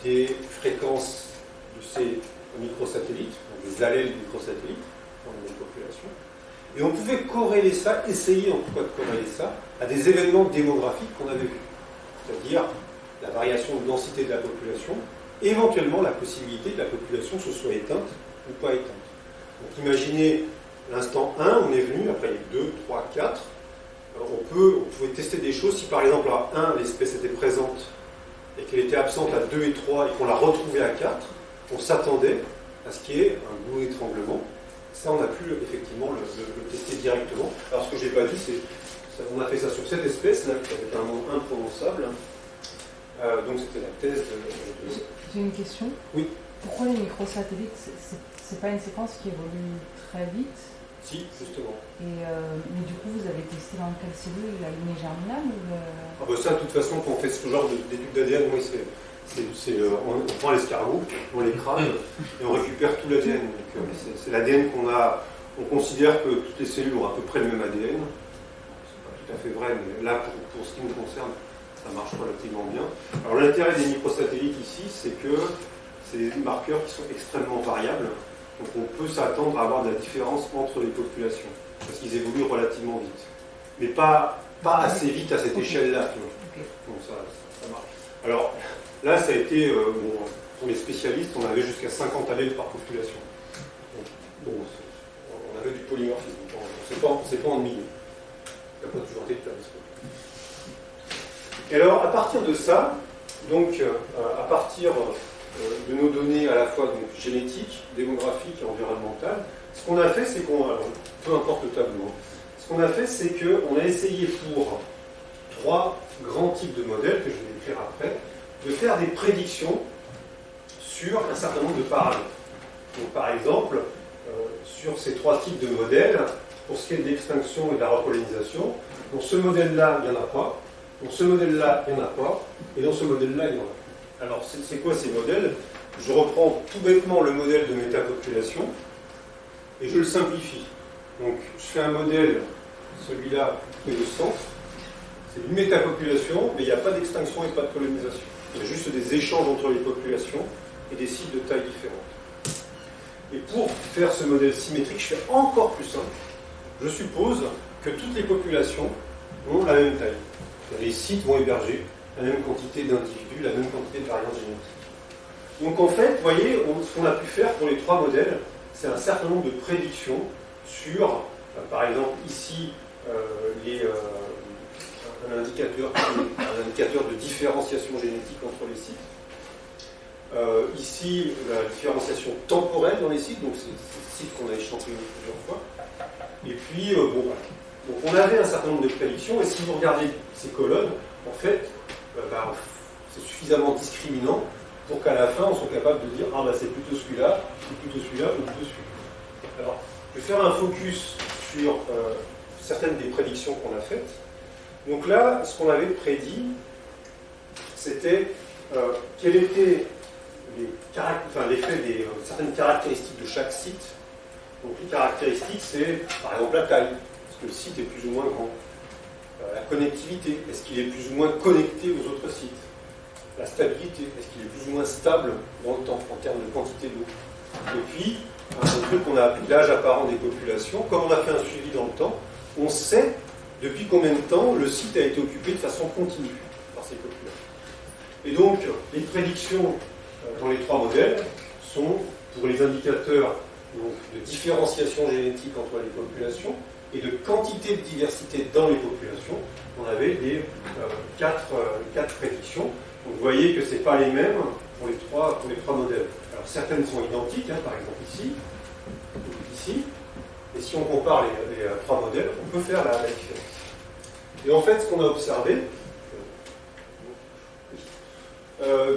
des fréquences de ces microsatellites, donc des allèles microsatellites dans les populations. Et on pouvait corréler ça, essayer en tout cas de corréler ça, à des événements démographiques qu'on avait vus. C'est-à-dire la variation de densité de la population, et éventuellement la possibilité que la population se soit éteinte ou pas éteinte. Donc imaginez l'instant 1, on est venu, après il y a eu 2, 3, 4. Alors on pouvait tester des choses. Si par exemple à 1, l'espèce était présente et qu'elle était absente à 2 et 3 et qu'on l'a retrouvée à 4, on s'attendait à ce qu'il y ait un goulot d'étranglement. Ça, on a pu effectivement le tester directement. Alors ce que je n'ai pas dit, c'est on a fait ça sur cette espèce-là, qui avait un nom imprononçable. Donc c'était la thèse de...
J'ai une question.
Oui.
Pourquoi les microsatellites, c'est pas une séquence qui évolue très vite?
Si, justement.
Et, mais du coup, vous avez testé dans quelle cellule? La lignée germinale ou
ça, de toute façon, quand on fait ce genre d'études d'ADN, oui, on prend l'escargot, on l'écrase et on récupère tout l'ADN. C'est l'ADN qu'on a. On considère que toutes les cellules ont à peu près le même ADN. C'est pas tout à fait vrai, mais là, pour ce qui nous concerne, ça marche relativement bien. Alors l'intérêt des microsatellites ici, c'est que c'est des marqueurs qui sont extrêmement variables. Donc on peut s'attendre à avoir de la différence entre les populations, parce qu'ils évoluent relativement vite. Mais pas assez vite à cette échelle-là. Donc ça marche. Alors là, ça a été, pour les spécialistes, on avait jusqu'à 50 allèles par population. Donc, on avait du polymorphisme. On ne sait pas en milliers. Il n'y a pas toujours été de télescope. Et alors, à partir de ça, donc, à partir de nos données à la fois donc, génétiques, démographiques et environnementales. Ce qu'on a fait, c'est peu importe le tableau, ce qu'on a fait, c'est qu'on a essayé pour 3 grands types de modèles, que je vais décrire après, de faire des prédictions sur un certain nombre de paramètres. Donc, par exemple, sur ces 3 types de modèles, pour ce qui est de l'extinction et de la recolonisation, dans ce modèle-là, il n'y en a pas, dans ce modèle-là, il n'y en a pas, et dans ce modèle-là, il y en a. Alors, c'est quoi ces modèles? Je reprends tout bêtement le modèle de métapopulation, et je le simplifie. Donc, je fais un modèle, celui-là, qui est le centre, c'est une métapopulation, mais il n'y a pas d'extinction et pas de colonisation. Il y a juste des échanges entre les populations et des sites de taille différentes. Et pour faire ce modèle symétrique, je fais encore plus simple. Je suppose que toutes les populations ont la même taille. Les sites vont héberger la même quantité d'individus, la même quantité de variantes génétiques. Donc en fait, vous voyez, ce qu'on a pu faire pour les 3 modèles, c'est un certain nombre de prédictions sur, par exemple, ici, un indicateur de différenciation génétique entre les sites. Ici, la différenciation temporelle dans les sites, donc c'est le site qu'on a échantillonné plusieurs fois. Et puis, bon, voilà. Donc on avait un certain nombre de prédictions, et si vous regardez ces colonnes, en fait, c'est suffisamment discriminant pour qu'à la fin, on soit capable de dire « Ah, bah c'est plutôt celui-là, ou plutôt celui-là, ou plutôt celui-là ». Alors, je vais faire un focus sur certaines des prédictions qu'on a faites. Donc là, ce qu'on avait prédit, c'était quel était l'effet des certaines caractéristiques de chaque site. Donc les caractéristiques, c'est par exemple la taille, est-ce que le site est plus ou moins grand. La connectivité, est-ce qu'il est plus ou moins connecté aux autres sites. La stabilité, est-ce qu'il est plus ou moins stable dans le temps, en termes de quantité d'eau. Et puis, un truc qu'on a appelé l'âge apparent des populations, comme on a fait un suivi dans le temps, on sait depuis combien de temps le site a été occupé de façon continue par ces populations. Et donc, les prédictions dans les 3 modèles sont pour les indicateurs donc, de différenciation génétique entre les populations et de quantité de diversité dans les populations. On avait les 4 prédictions. Donc, vous voyez que ce n'est pas les mêmes pour les trois modèles. Alors, certaines sont identiques, par exemple ici, ici. Et si on compare les 3 modèles, on peut faire la différence. Et en fait, ce qu'on a observé,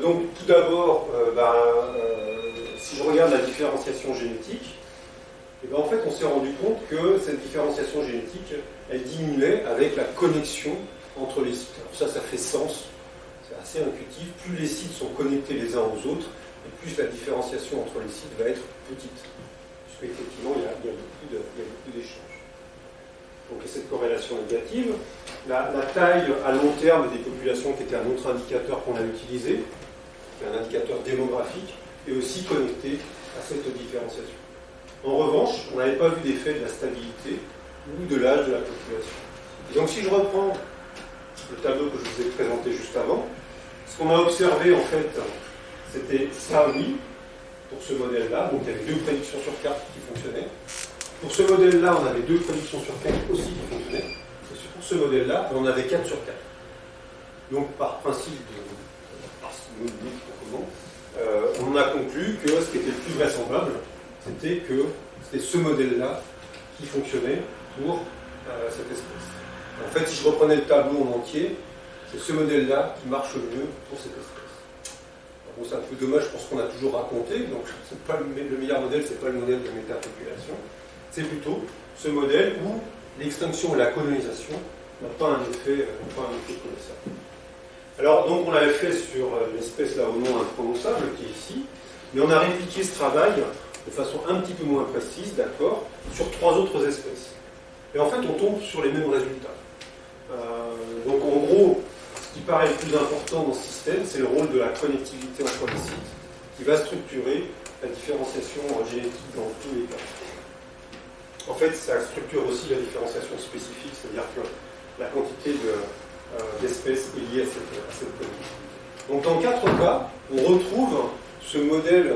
donc tout d'abord, si je regarde la différenciation génétique, et ben, en fait, on s'est rendu compte que cette différenciation génétique, elle diminuait avec la connexion entre les sites. Alors ça fait sens, c'est assez intuitif. Plus les sites sont connectés les uns aux autres, et plus la différenciation entre les sites va être petite. Puisque effectivement, il y a beaucoup d'échanges. Donc il y a cette corrélation négative. La taille à long terme des populations, qui était un autre indicateur qu'on a utilisé, qui est un indicateur démographique, est aussi connecté à cette différenciation. En revanche, on n'avait pas vu d'effet de la stabilité ou de l'âge de la population. Et donc si je reprends le tableau que je vous ai présenté juste avant, ce qu'on a observé en fait, c'était ça, oui, pour ce modèle-là. Donc il y avait 2 prédictions sur 4 qui fonctionnaient. Pour ce modèle-là, on avait 2 prédictions sur 4 aussi qui fonctionnaient. Et pour ce modèle-là, on avait 4 sur 4. Donc par principe on a conclu que ce qui était le plus vraisemblable, c'était que c'était ce modèle-là qui fonctionnait pour cette espèce. En fait, si je reprenais le tableau en entier, c'est ce modèle-là qui marche le mieux pour cette espèce. Bon, c'est un peu dommage pour ce qu'on a toujours raconté, donc c'est pas le meilleur modèle, c'est pas le modèle de métapopulation, c'est plutôt ce modèle où l'extinction et la colonisation n'ont pas un effet colossal. Alors, donc, on l'avait fait sur l'espèce là au nom imprononçable, qui est ici, mais on a répliqué ce travail de façon un petit peu moins précise, d'accord, sur 3 autres espèces. Et en fait, on tombe sur les mêmes résultats. Donc, en gros, ce qui paraît le plus important dans ce système, c'est le rôle de la connectivité entre les sites, qui va structurer la différenciation génétique dans tous les cas. En fait, ça structure aussi la différenciation spécifique, c'est-à-dire que la quantité d'espèces est liée à cette connectivité. Donc, dans 4 cas, on retrouve ce modèle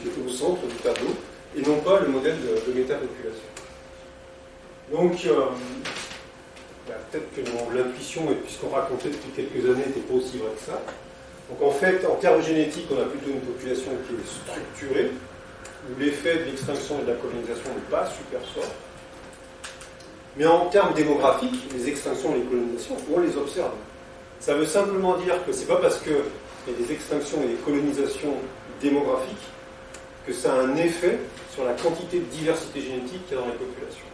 qui est au centre du tableau, et non pas le modèle de métapopulation. Donc, peut-être que l'intuition, et puis ce qu'on racontait depuis quelques années, n'était pas aussi vrai que ça. Donc en fait, en termes génétiques, on a plutôt une population qui est structurée, où l'effet de l'extinction et de la colonisation n'est pas super fort. Mais en termes démographiques, les extinctions et les colonisations, on les observe. Ça veut simplement dire que c'est pas parce qu'il y a des extinctions et des colonisations démographiques que ça a un effet sur la quantité de diversité génétique qu'il y a dans les populations.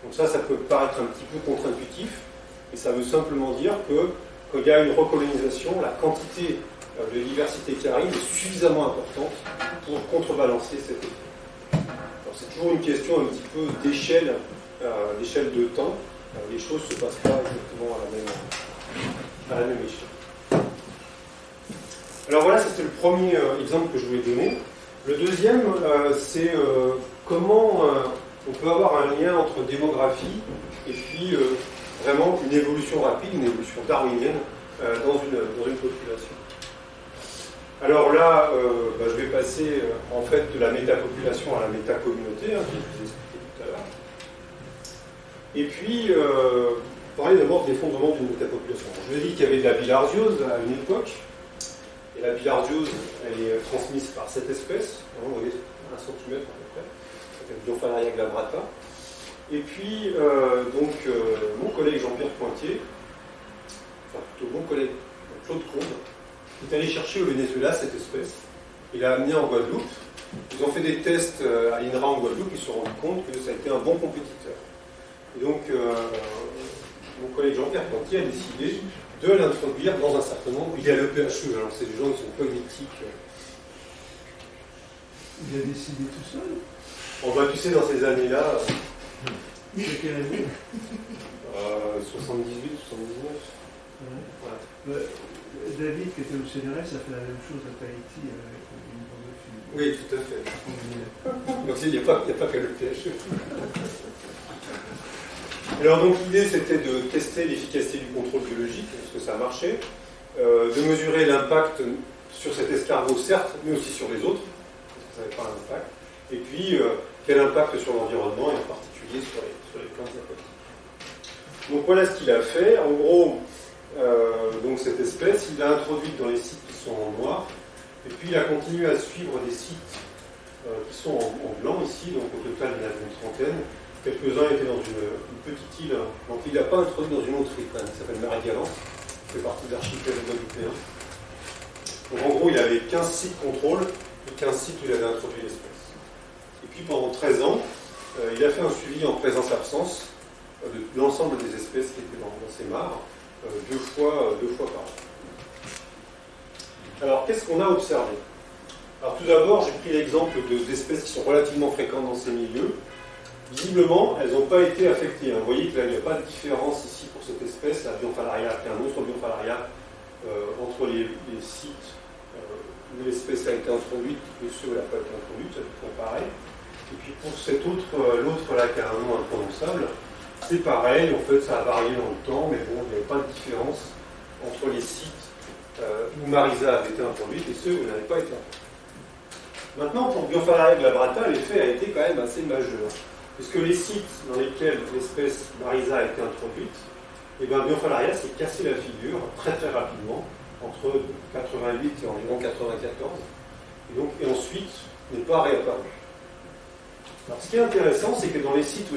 Donc ça peut paraître un petit peu contre-intuitif, mais ça veut simplement dire que quand il y a une recolonisation, la quantité de diversité qui arrive est suffisamment importante pour contrebalancer cet effet. Alors c'est toujours une question un petit peu d'échelle de temps. Les choses ne se passent pas exactement à la même échelle. Alors voilà, c'était le premier exemple que je voulais donner. Le deuxième, c'est comment on peut avoir un lien entre démographie et puis vraiment une évolution rapide, une évolution darwinienne dans une population. Alors là, je vais passer en fait de la métapopulation à la métacommunauté, que je vous ai expliqué tout à l'heure. Et puis, parler d'abord de l'effondrement d'une métapopulation. Je vous ai dit qu'il y avait de la bilharziose à une époque. Et la bilharziose, elle est transmise par cette espèce, vous voyez, 1 cm à peu près, ça s'appelle Bionfalaria glabrata. Et puis, mon collègue Jean-Pierre Pointier, enfin plutôt mon collègue Claude Combe, est allé chercher au Venezuela cette espèce. Il l'a amenée en Guadeloupe. Ils ont fait des tests à l'INRA en Guadeloupe, ils se sont rendus compte que ça a été un bon compétiteur. Et donc, mon collègue Jean-Pierre Pointier a décidé de l'introduire dans un certain nombre. Il y a le PHE, alors c'est des gens qui sont pas éthiques.
Il a décidé tout seul.
Tu sais, dans ces années-là.
C'est quelle année
78, 79.
Ouais. David, qui était au CNRS, a fait la même chose à Tahiti avec une bande.
Oui, tout à fait. Donc il n'y a pas qu'à le PHE. Alors donc l'idée c'était de tester l'efficacité du contrôle biologique, est-ce que ça marchait, de mesurer l'impact sur cet escargot certes, mais aussi sur les autres, parce que ça n'avait pas un impact, et puis quel impact sur l'environnement et en particulier sur les plantes aquatiques. Donc voilà ce qu'il a fait. En gros, donc cette espèce, il l'a introduite dans les sites qui sont en noir, et puis il a continué à suivre des sites qui sont en blanc ici, donc au total il y en a une trentaine. Quelques-uns étaient dans une petite île, donc il n'a pas introduit dans une autre île qui s'appelle Marie-Galante, qui fait partie de l'archipel guadeloupéen. Donc en gros, il avait 15 sites contrôle et 15 sites où il avait introduit l'espèce. Et puis pendant 13 ans, il a fait un suivi en présence-absence de l'ensemble des espèces qui étaient dans ces mares, deux fois par an. Alors qu'est-ce qu'on a observé? Alors tout d'abord, j'ai pris l'exemple d'espèces qui sont relativement fréquentes dans ces milieux. Visiblement, elles n'ont pas été affectées. Vous voyez que là, il n'y a pas de différence ici pour cette espèce, la Bionfalaria, qui est un autre Bionfalaria, entre les sites où l'espèce a été introduite et ceux où elle n'a pas été introduite, c'est à peu près pareil. Et puis pour cet l'autre là qui a un nom imprononçable, c'est pareil, en fait ça a varié dans le temps, mais bon, il n'y avait pas de différence entre les sites où Marisa avait été introduite et ceux où elle n'avait pas été introduite. Maintenant, pour Bionfalaria glabrata, l'effet a été quand même assez majeur. Puisque les sites dans lesquels l'espèce Marisa a été introduite, Bionfalaria s'est cassé la figure très très rapidement, entre 88 et environ 94, et ensuite n'est pas réapparu. Alors ce qui est intéressant, c'est que dans les sites où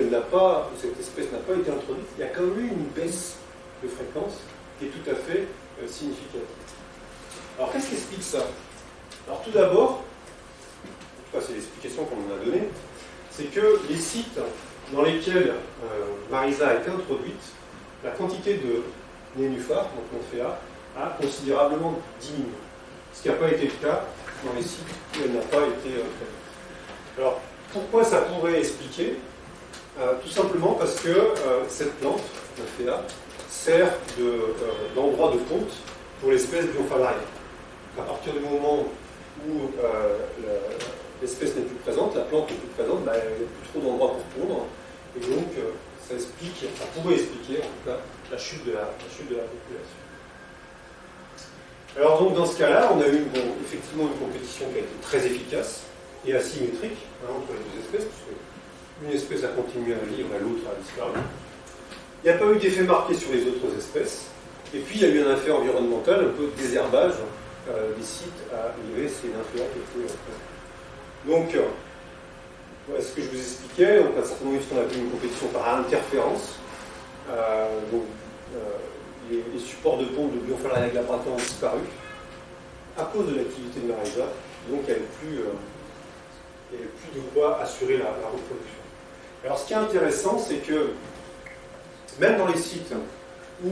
cette espèce n'a pas été introduite, il y a quand même eu une baisse de fréquence qui est tout à fait significative. Alors qu'est-ce qui explique ça? Alors tout d'abord, en tout cas c'est l'explication qu'on nous a donnée, c'est que les sites dans lesquels Marisa a été introduite, la quantité de nénuphars, donc Nymphéa, a considérablement diminué. Ce qui n'a pas été le cas dans les sites où elle n'a pas été introduite. Alors, pourquoi ça pourrait expliquer? Tout simplement parce que cette plante, Nymphéa, sert d'endroit de ponte pour l'espèce Bionfalaria. À partir du moment où l'espèce n'est plus présente, la plante n'est plus présente, il n'y a plus trop d'endroits pour pondre, et donc ça pourrait expliquer en tout cas la chute de la population. Alors donc dans ce cas-là, on a eu effectivement une compétition qui a été très efficace et asymétrique entre les deux espèces, puisque une espèce a continué à vivre et l'autre a disparu. Il n'y a pas eu d'effet marqué sur les autres espèces, et puis il y a eu un effet environnemental, un peu de désherbage des sites à l'IRE, c'est l'influence qui était présent. Donc, voilà ce que je vous expliquais. On a certainement eu ce qu'on appelle une compétition par interférence. Les supports de pompe de Buon-Fallaria Glabrata ont disparu à cause de l'activité de Marisa, donc il n'y avait plus de quoi assurer la reproduction. Alors ce qui est intéressant, c'est que même dans les sites où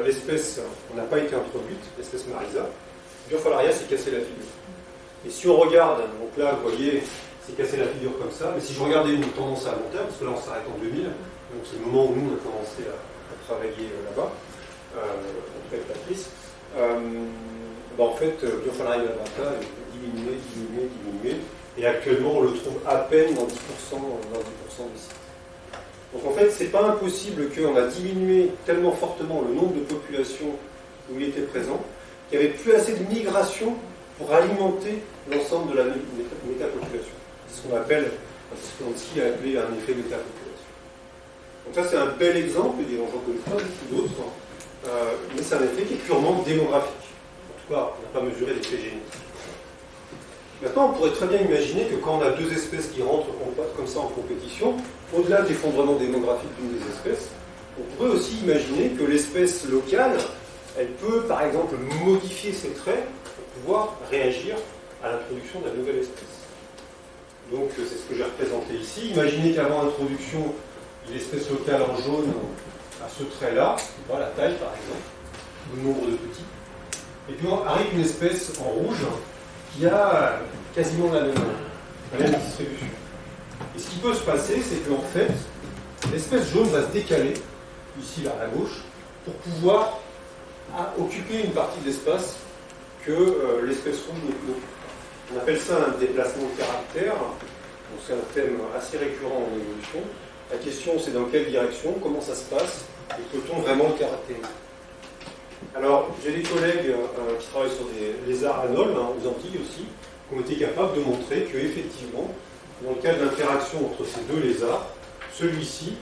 l'espèce n'a pas été introduite, l'espèce Marisa, Buon-Fallaria s'est cassé la figure. Et si on regarde, donc là vous voyez, c'est cassé la figure comme ça, mais si je regardais une tendance à long terme, parce que là on s'arrête en 2000, donc c'est le moment où nous on a commencé à travailler là-bas, en tout cas avec Patrice, en fait, Buon-Fallaria Glabrata est diminué, et actuellement on le trouve à peine dans 10% des sites. Donc en fait, c'est pas impossible qu'on a diminué tellement fortement le nombre de populations où il était présent, qu'il n'y avait plus assez de migration pour alimenter l'ensemble de la métapopulation. C'est ce qu'on appelle, ce qu'on aussi appelé un effet métapopulation. Donc ça c'est un bel exemple, et j'en connais pas beaucoup d'autres, mais c'est un effet qui est purement démographique. En tout cas, on n'a pas mesuré l'effet génétique. Maintenant, on pourrait très bien imaginer que quand on a deux espèces qui rentrent comme ça en compétition, au-delà de l'effondrement démographique d'une des espèces, on pourrait aussi imaginer que l'espèce locale, elle peut par exemple modifier ses traits pour pouvoir réagir à l'introduction de la nouvelle espèce. Donc c'est ce que j'ai représenté ici. Imaginez qu'avant l'introduction, l'espèce locale en jaune a ce trait-là, la taille par exemple, le nombre de petits. Et puis arrive une espèce en rouge qui a quasiment la même distribution. Et ce qui peut se passer, c'est qu'en fait, l'espèce jaune va se décaler, ici vers la gauche, pour pouvoir occuper une partie de l'espace que l'espèce rouge n'occupe pas. On appelle ça un déplacement de caractère. Donc c'est un thème assez récurrent en évolution. La question, c'est dans quelle direction, comment ça se passe, et peut-on vraiment le caractériser? Alors, j'ai des collègues qui travaillent sur des lézards anoles, aux Antilles aussi, qui ont été capables de montrer qu'effectivement, dans le cas de l'interaction entre ces deux lézards, celui-ci,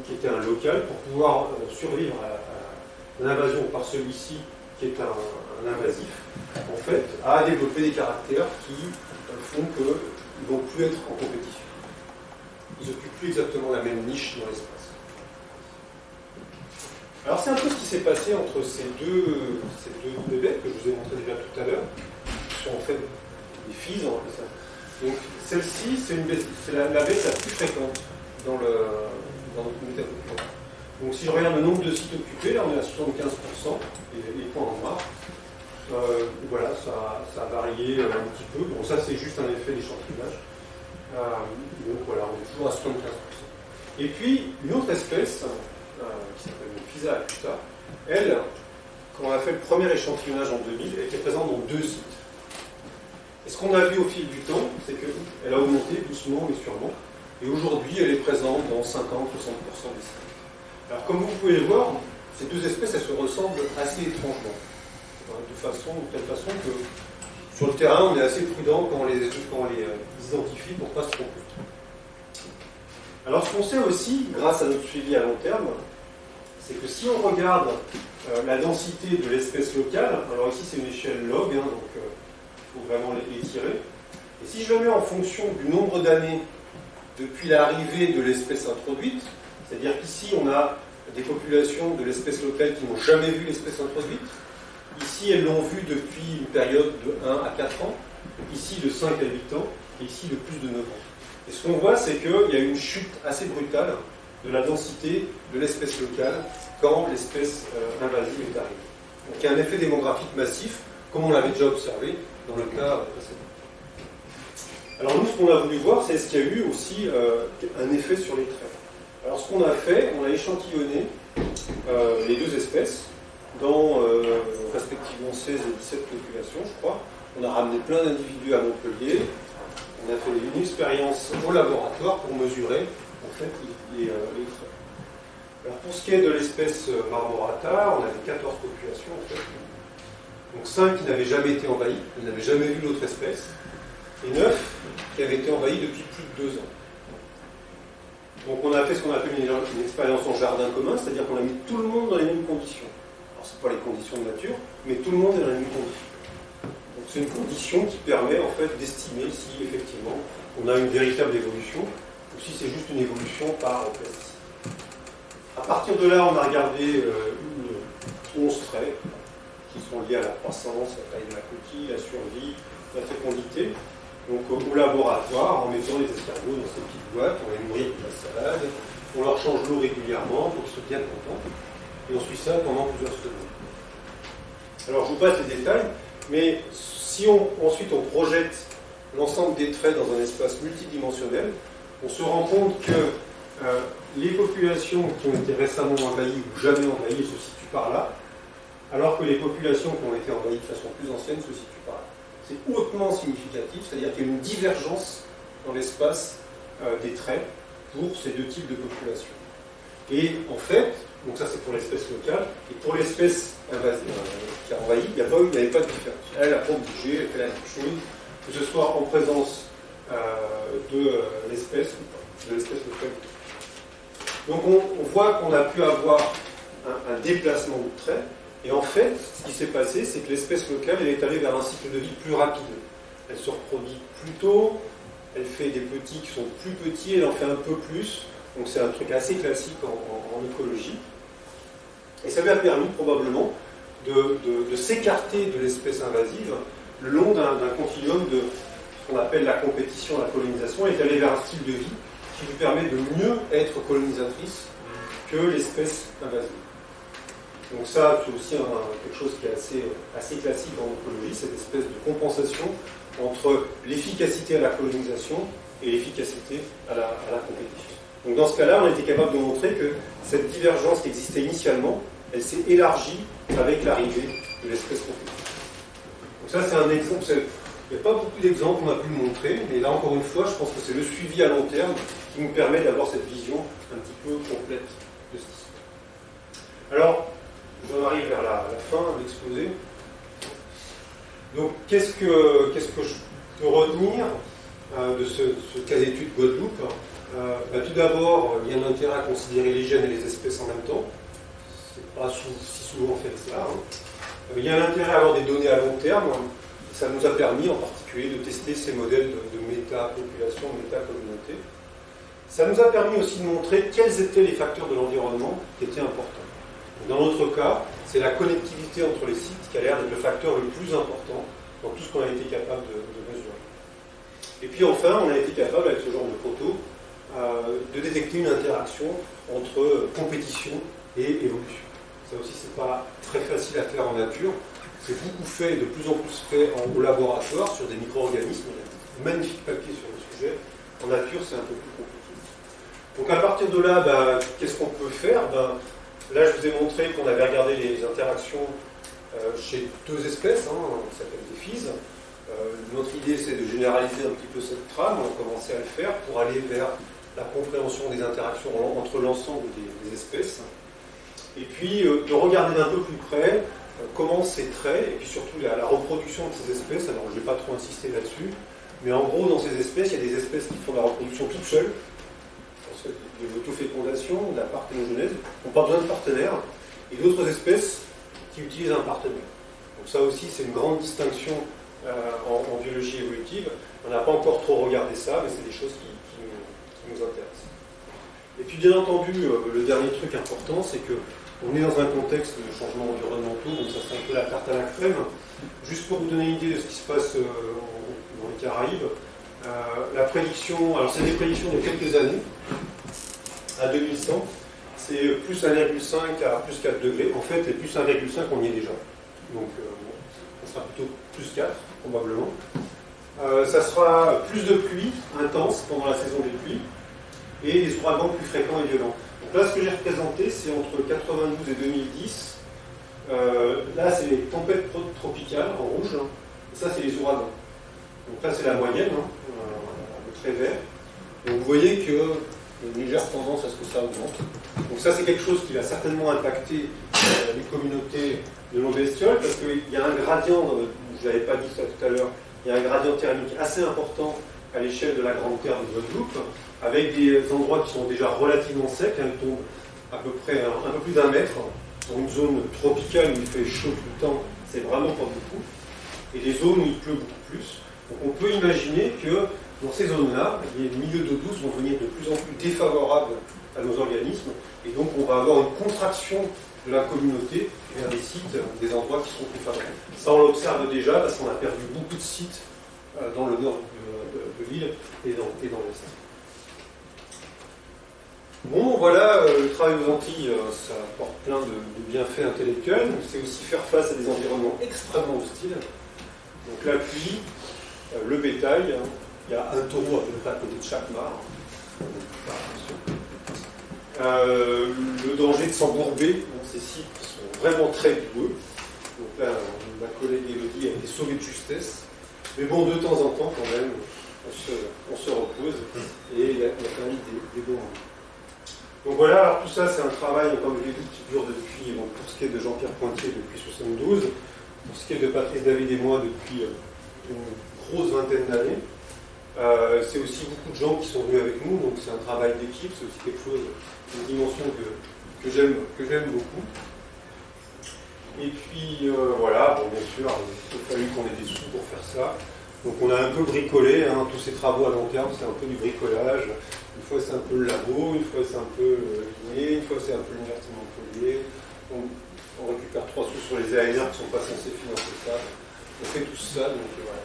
qui était un local, pour pouvoir survivre à l'invasion par celui-ci, qui est un invasif, en fait, a développé des caractères qui font qu'ils ne vont plus être en compétition. Ils n'occupent plus exactement la même niche dans l'espace. Alors c'est un peu ce qui s'est passé entre ces deux bébés que je vous ai montré déjà tout à l'heure, qui sont en fait des filles, on appelle ça. Donc celle-ci, c'est la bête la plus fréquente dans notre métapopulation. Donc si je regarde le nombre de sites occupés, là on est à 75%, et les points en noir. Voilà, ça a varié un petit peu. Bon, ça c'est juste un effet d'échantillonnage. Donc voilà, on est toujours à 75%. Et puis, une autre espèce, qui s'appelle Phisa acuta, elle, quand on a fait le premier échantillonnage en 2000, elle était présente dans 2 sites. Et ce qu'on a vu au fil du temps, c'est qu'elle a augmenté doucement mais sûrement, et aujourd'hui elle est présente dans 50-60% des sites. Alors comme vous pouvez le voir, ces deux espèces, elles se ressemblent assez étrangement, de telle façon que sur le terrain, on est assez prudent quand on les identifie pour ne pas se tromper. Alors ce qu'on sait aussi, grâce à notre suivi à long terme, c'est que si on regarde la densité de l'espèce locale, alors ici c'est une échelle log, donc il faut vraiment les tirer, et si je le mets en fonction du nombre d'années depuis l'arrivée de l'espèce introduite, c'est-à-dire qu'ici on a des populations de l'espèce locale qui n'ont jamais vu l'espèce introduite, ici elles l'ont vue depuis une période de 1 à 4 ans, ici de 5 à 8 ans, et ici de plus de 9 ans. Et ce qu'on voit, c'est qu'il y a une chute assez brutale de la densité de l'espèce locale quand l'espèce invasive est arrivée. Donc il y a un effet démographique massif, comme on l'avait déjà observé dans le cas précédent. Alors nous, ce qu'on a voulu voir, c'est est-ce qu'il y a eu aussi un effet sur les traits. Alors ce qu'on a fait, on a échantillonné les deux espèces dans respectivement 16 et 17 populations, je crois. On a ramené plein d'individus à Montpellier. On a fait une expérience au laboratoire pour mesurer en fait les traits. Alors pour ce qui est de l'espèce marmorata, on avait 14 populations en fait. Donc 5 qui n'avaient jamais été envahies, qui n'avaient jamais vu l'autre espèce, et 9 qui avaient été envahies depuis plus de 2 ans. Donc on a fait ce qu'on appelle une expérience en jardin commun, c'est-à-dire qu'on a mis tout le monde dans les mêmes conditions. Alors ce n'est pas les conditions de nature, mais tout le monde est dans les mêmes conditions. c'est une condition qui permet en fait d'estimer si effectivement on a une véritable évolution ou si c'est juste une évolution par plasticité. À partir de là, on a regardé 11 traits qui sont liés à la croissance, la taille de la coquille, la survie, la fécondité. Donc au laboratoire, en mettant les escargots dans ces petites boîtes, on les nourrit avec de la salade, on leur change l'eau régulièrement pour qu'ils soient bien contents, et on suit ça pendant plusieurs semaines. Alors je vous passe les détails, mais si ensuite on projette l'ensemble des traits dans un espace multidimensionnel, on se rend compte que les populations qui ont été récemment envahies ou jamais envahies se situent par là, alors que les populations qui ont été envahies de façon plus ancienne se situent par là. C'est hautement significatif, c'est-à-dire qu'il y a une divergence dans l'espace des traits pour ces deux types de populations. Et en fait, donc ça c'est pour l'espèce locale, et pour l'espèce qui a envahi, il n'y avait pas de différence. Elle n'a pas bougé, elle fait la même chose, que ce soit en présence de l'espèce ou pas, de l'espèce locale. Donc on voit qu'on a pu avoir un déplacement de trait, et en fait, ce qui s'est passé, c'est que l'espèce locale, elle est allée vers un cycle de vie plus rapide. Elle se reproduit plus tôt, elle fait des petits qui sont plus petits, elle en fait un peu plus, donc c'est un truc assez classique en écologie. Et ça lui a permis probablement de s'écarter de l'espèce invasive le long d'un continuum de ce qu'on appelle la compétition, la colonisation, et d'aller vers un style de vie qui lui permet de mieux être colonisatrice que l'espèce invasive. Donc ça, c'est aussi quelque chose qui est assez classique en écologie, cette espèce de compensation entre l'efficacité à la colonisation et l'efficacité à la compétition. Donc dans ce cas-là, on a été capable de montrer que cette divergence qui existait initialement, elle s'est élargie avec l'arrivée de l'espèce compétitive. Donc ça, c'est un exemple. Il n'y a pas beaucoup d'exemples, on a pu le montrer, mais là, encore une fois, je pense que c'est le suivi à long terme qui nous permet d'avoir cette vision un petit peu complète de cette histoire. Alors, j'en arrive vers la fin de l'exposé. Donc, qu'est-ce que je peux retenir de ce cas d'étude Guadeloupe? Tout d'abord, il y a un intérêt à considérer les gènes et les espèces en même temps. C'est pas si souvent fait que ça. Il y a un intérêt à avoir des données à long terme. Ça nous a permis en particulier de tester ces modèles de méta-population, de méta-communauté. Ça nous a permis aussi de montrer quels étaient les facteurs de l'environnement qui étaient importants. Dans notre cas, c'est la connectivité entre les sites qui a l'air d'être le facteur le plus important dans tout ce qu'on a été capable de mesurer. Et puis enfin, on a été capable, avec ce genre de photos, de détecter une interaction entre compétition et évolution. Ça aussi, c'est pas très facile à faire en nature. C'est beaucoup fait, de plus en plus fait au laboratoire sur des micro-organismes. Il y a de magnifiques papiers sur le sujet. En nature, c'est un peu plus compliqué. Donc à partir de là, qu'est-ce qu'on peut faire? Là, je vous ai montré qu'on avait regardé les interactions chez deux espèces, qui s'appellent des physes. Notre idée, c'est de généraliser un petit peu cette trame. On a commencé à le faire pour aller vers la compréhension des interactions entre l'ensemble des espèces. Et puis, de regarder d'un peu plus près comment ces traits, et puis surtout la reproduction de ces espèces. Alors, je ne vais pas trop insister là-dessus, mais en gros, dans ces espèces, il y a des espèces qui font la reproduction toutes seules, de l'autofécondation, de la parthénogenèse, qui n'ont pas besoin de partenaires, et d'autres espèces qui utilisent un partenaire. Donc ça aussi, c'est une grande distinction en biologie évolutive. On n'a pas encore trop regardé ça, mais c'est des choses qui nous intéressent. Et puis bien entendu, le dernier truc important, c'est qu'on est dans un contexte de changements environnementaux, donc ça c'est un peu la tarte à la crème. Juste pour vous donner une idée de ce qui se passe dans les Caraïbes, la prédiction, alors c'est des prédictions de quelques années, à 2100, c'est plus 1,5 à plus 4 degrés. En fait, les plus 1,5, on y est déjà. Donc, ça sera plutôt plus 4, probablement. Ça sera plus de pluie intense pendant la saison des pluies et des ouragans plus fréquents et violents. Donc là, ce que j'ai représenté, c'est entre 92 et 2010. Là, c'est les tempêtes tropicales en rouge, et ça, c'est les ouragans. Donc là, c'est la moyenne, le trait vert. Donc vous voyez qu'il y a une légère tendance à ce que ça augmente. Donc ça, c'est quelque chose qui va certainement impacter les communautés de nos bestioles, parce qu'il y a un gradient, je n'avais pas dit ça tout à l'heure, il y a un gradient thermique assez important à l'échelle de la Grande Terre de Guadeloupe, avec des endroits qui sont déjà relativement secs, ils tombent à peu près un peu plus d'1 mètre. Dans une zone tropicale où il fait chaud tout le temps, c'est vraiment pas beaucoup. et des zones où il pleut beaucoup plus. Donc on peut imaginer que dans ces zones-là, les milieux d'eau douce vont devenir de plus en plus défavorables à nos organismes, et donc on va avoir une contraction de la communauté vers des sites, des endroits qui seront plus favorables. Ça, on l'observe déjà parce qu'on a perdu beaucoup de sites dans le nord de l'île et dans l'est. Bon, voilà, le travail aux Antilles, ça apporte plein de bienfaits intellectuels. C'est aussi faire face à des environnements extrêmement hostiles. Donc la pluie, le bétail, il y a un taureau à peu près à côté de chaque mare. Le danger de s'embourber, ces sites sont vraiment très boueux. Donc là, ma collègue Élodie a été sauvée de justesse. Mais bon, de temps en temps, quand même, on se repose et il y a quand même des bons moments. Donc voilà, alors tout ça, c'est un travail, comme je l'ai dit, qui dure depuis, bon, pour ce qui est de Jean-Pierre Pointier, depuis 1972, pour ce qui est de Patrice David et moi, depuis une grosse vingtaine d'années. C'est aussi beaucoup de gens qui sont venus avec nous, donc c'est un travail d'équipe, c'est aussi quelque chose, une dimension que j'aime beaucoup. Et puis voilà, bon, bien sûr, il a fallu qu'on ait des sous pour faire ça. Donc on a un peu bricolé, tous ces travaux à long terme, c'est un peu du bricolage. Une fois c'est un peu le labo, une fois c'est un peu l'INE, une fois c'est un peu l'Université de Montpellier. On récupère 3 sous sur les ANR qui ne sont pas censés financer ça. On fait tout ça, donc voilà.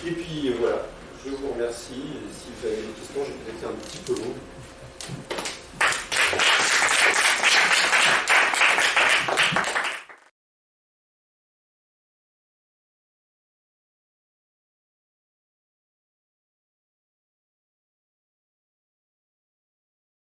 Et puis voilà, je vous remercie. Et si vous avez des questions, j'ai peut-être été un petit peu long.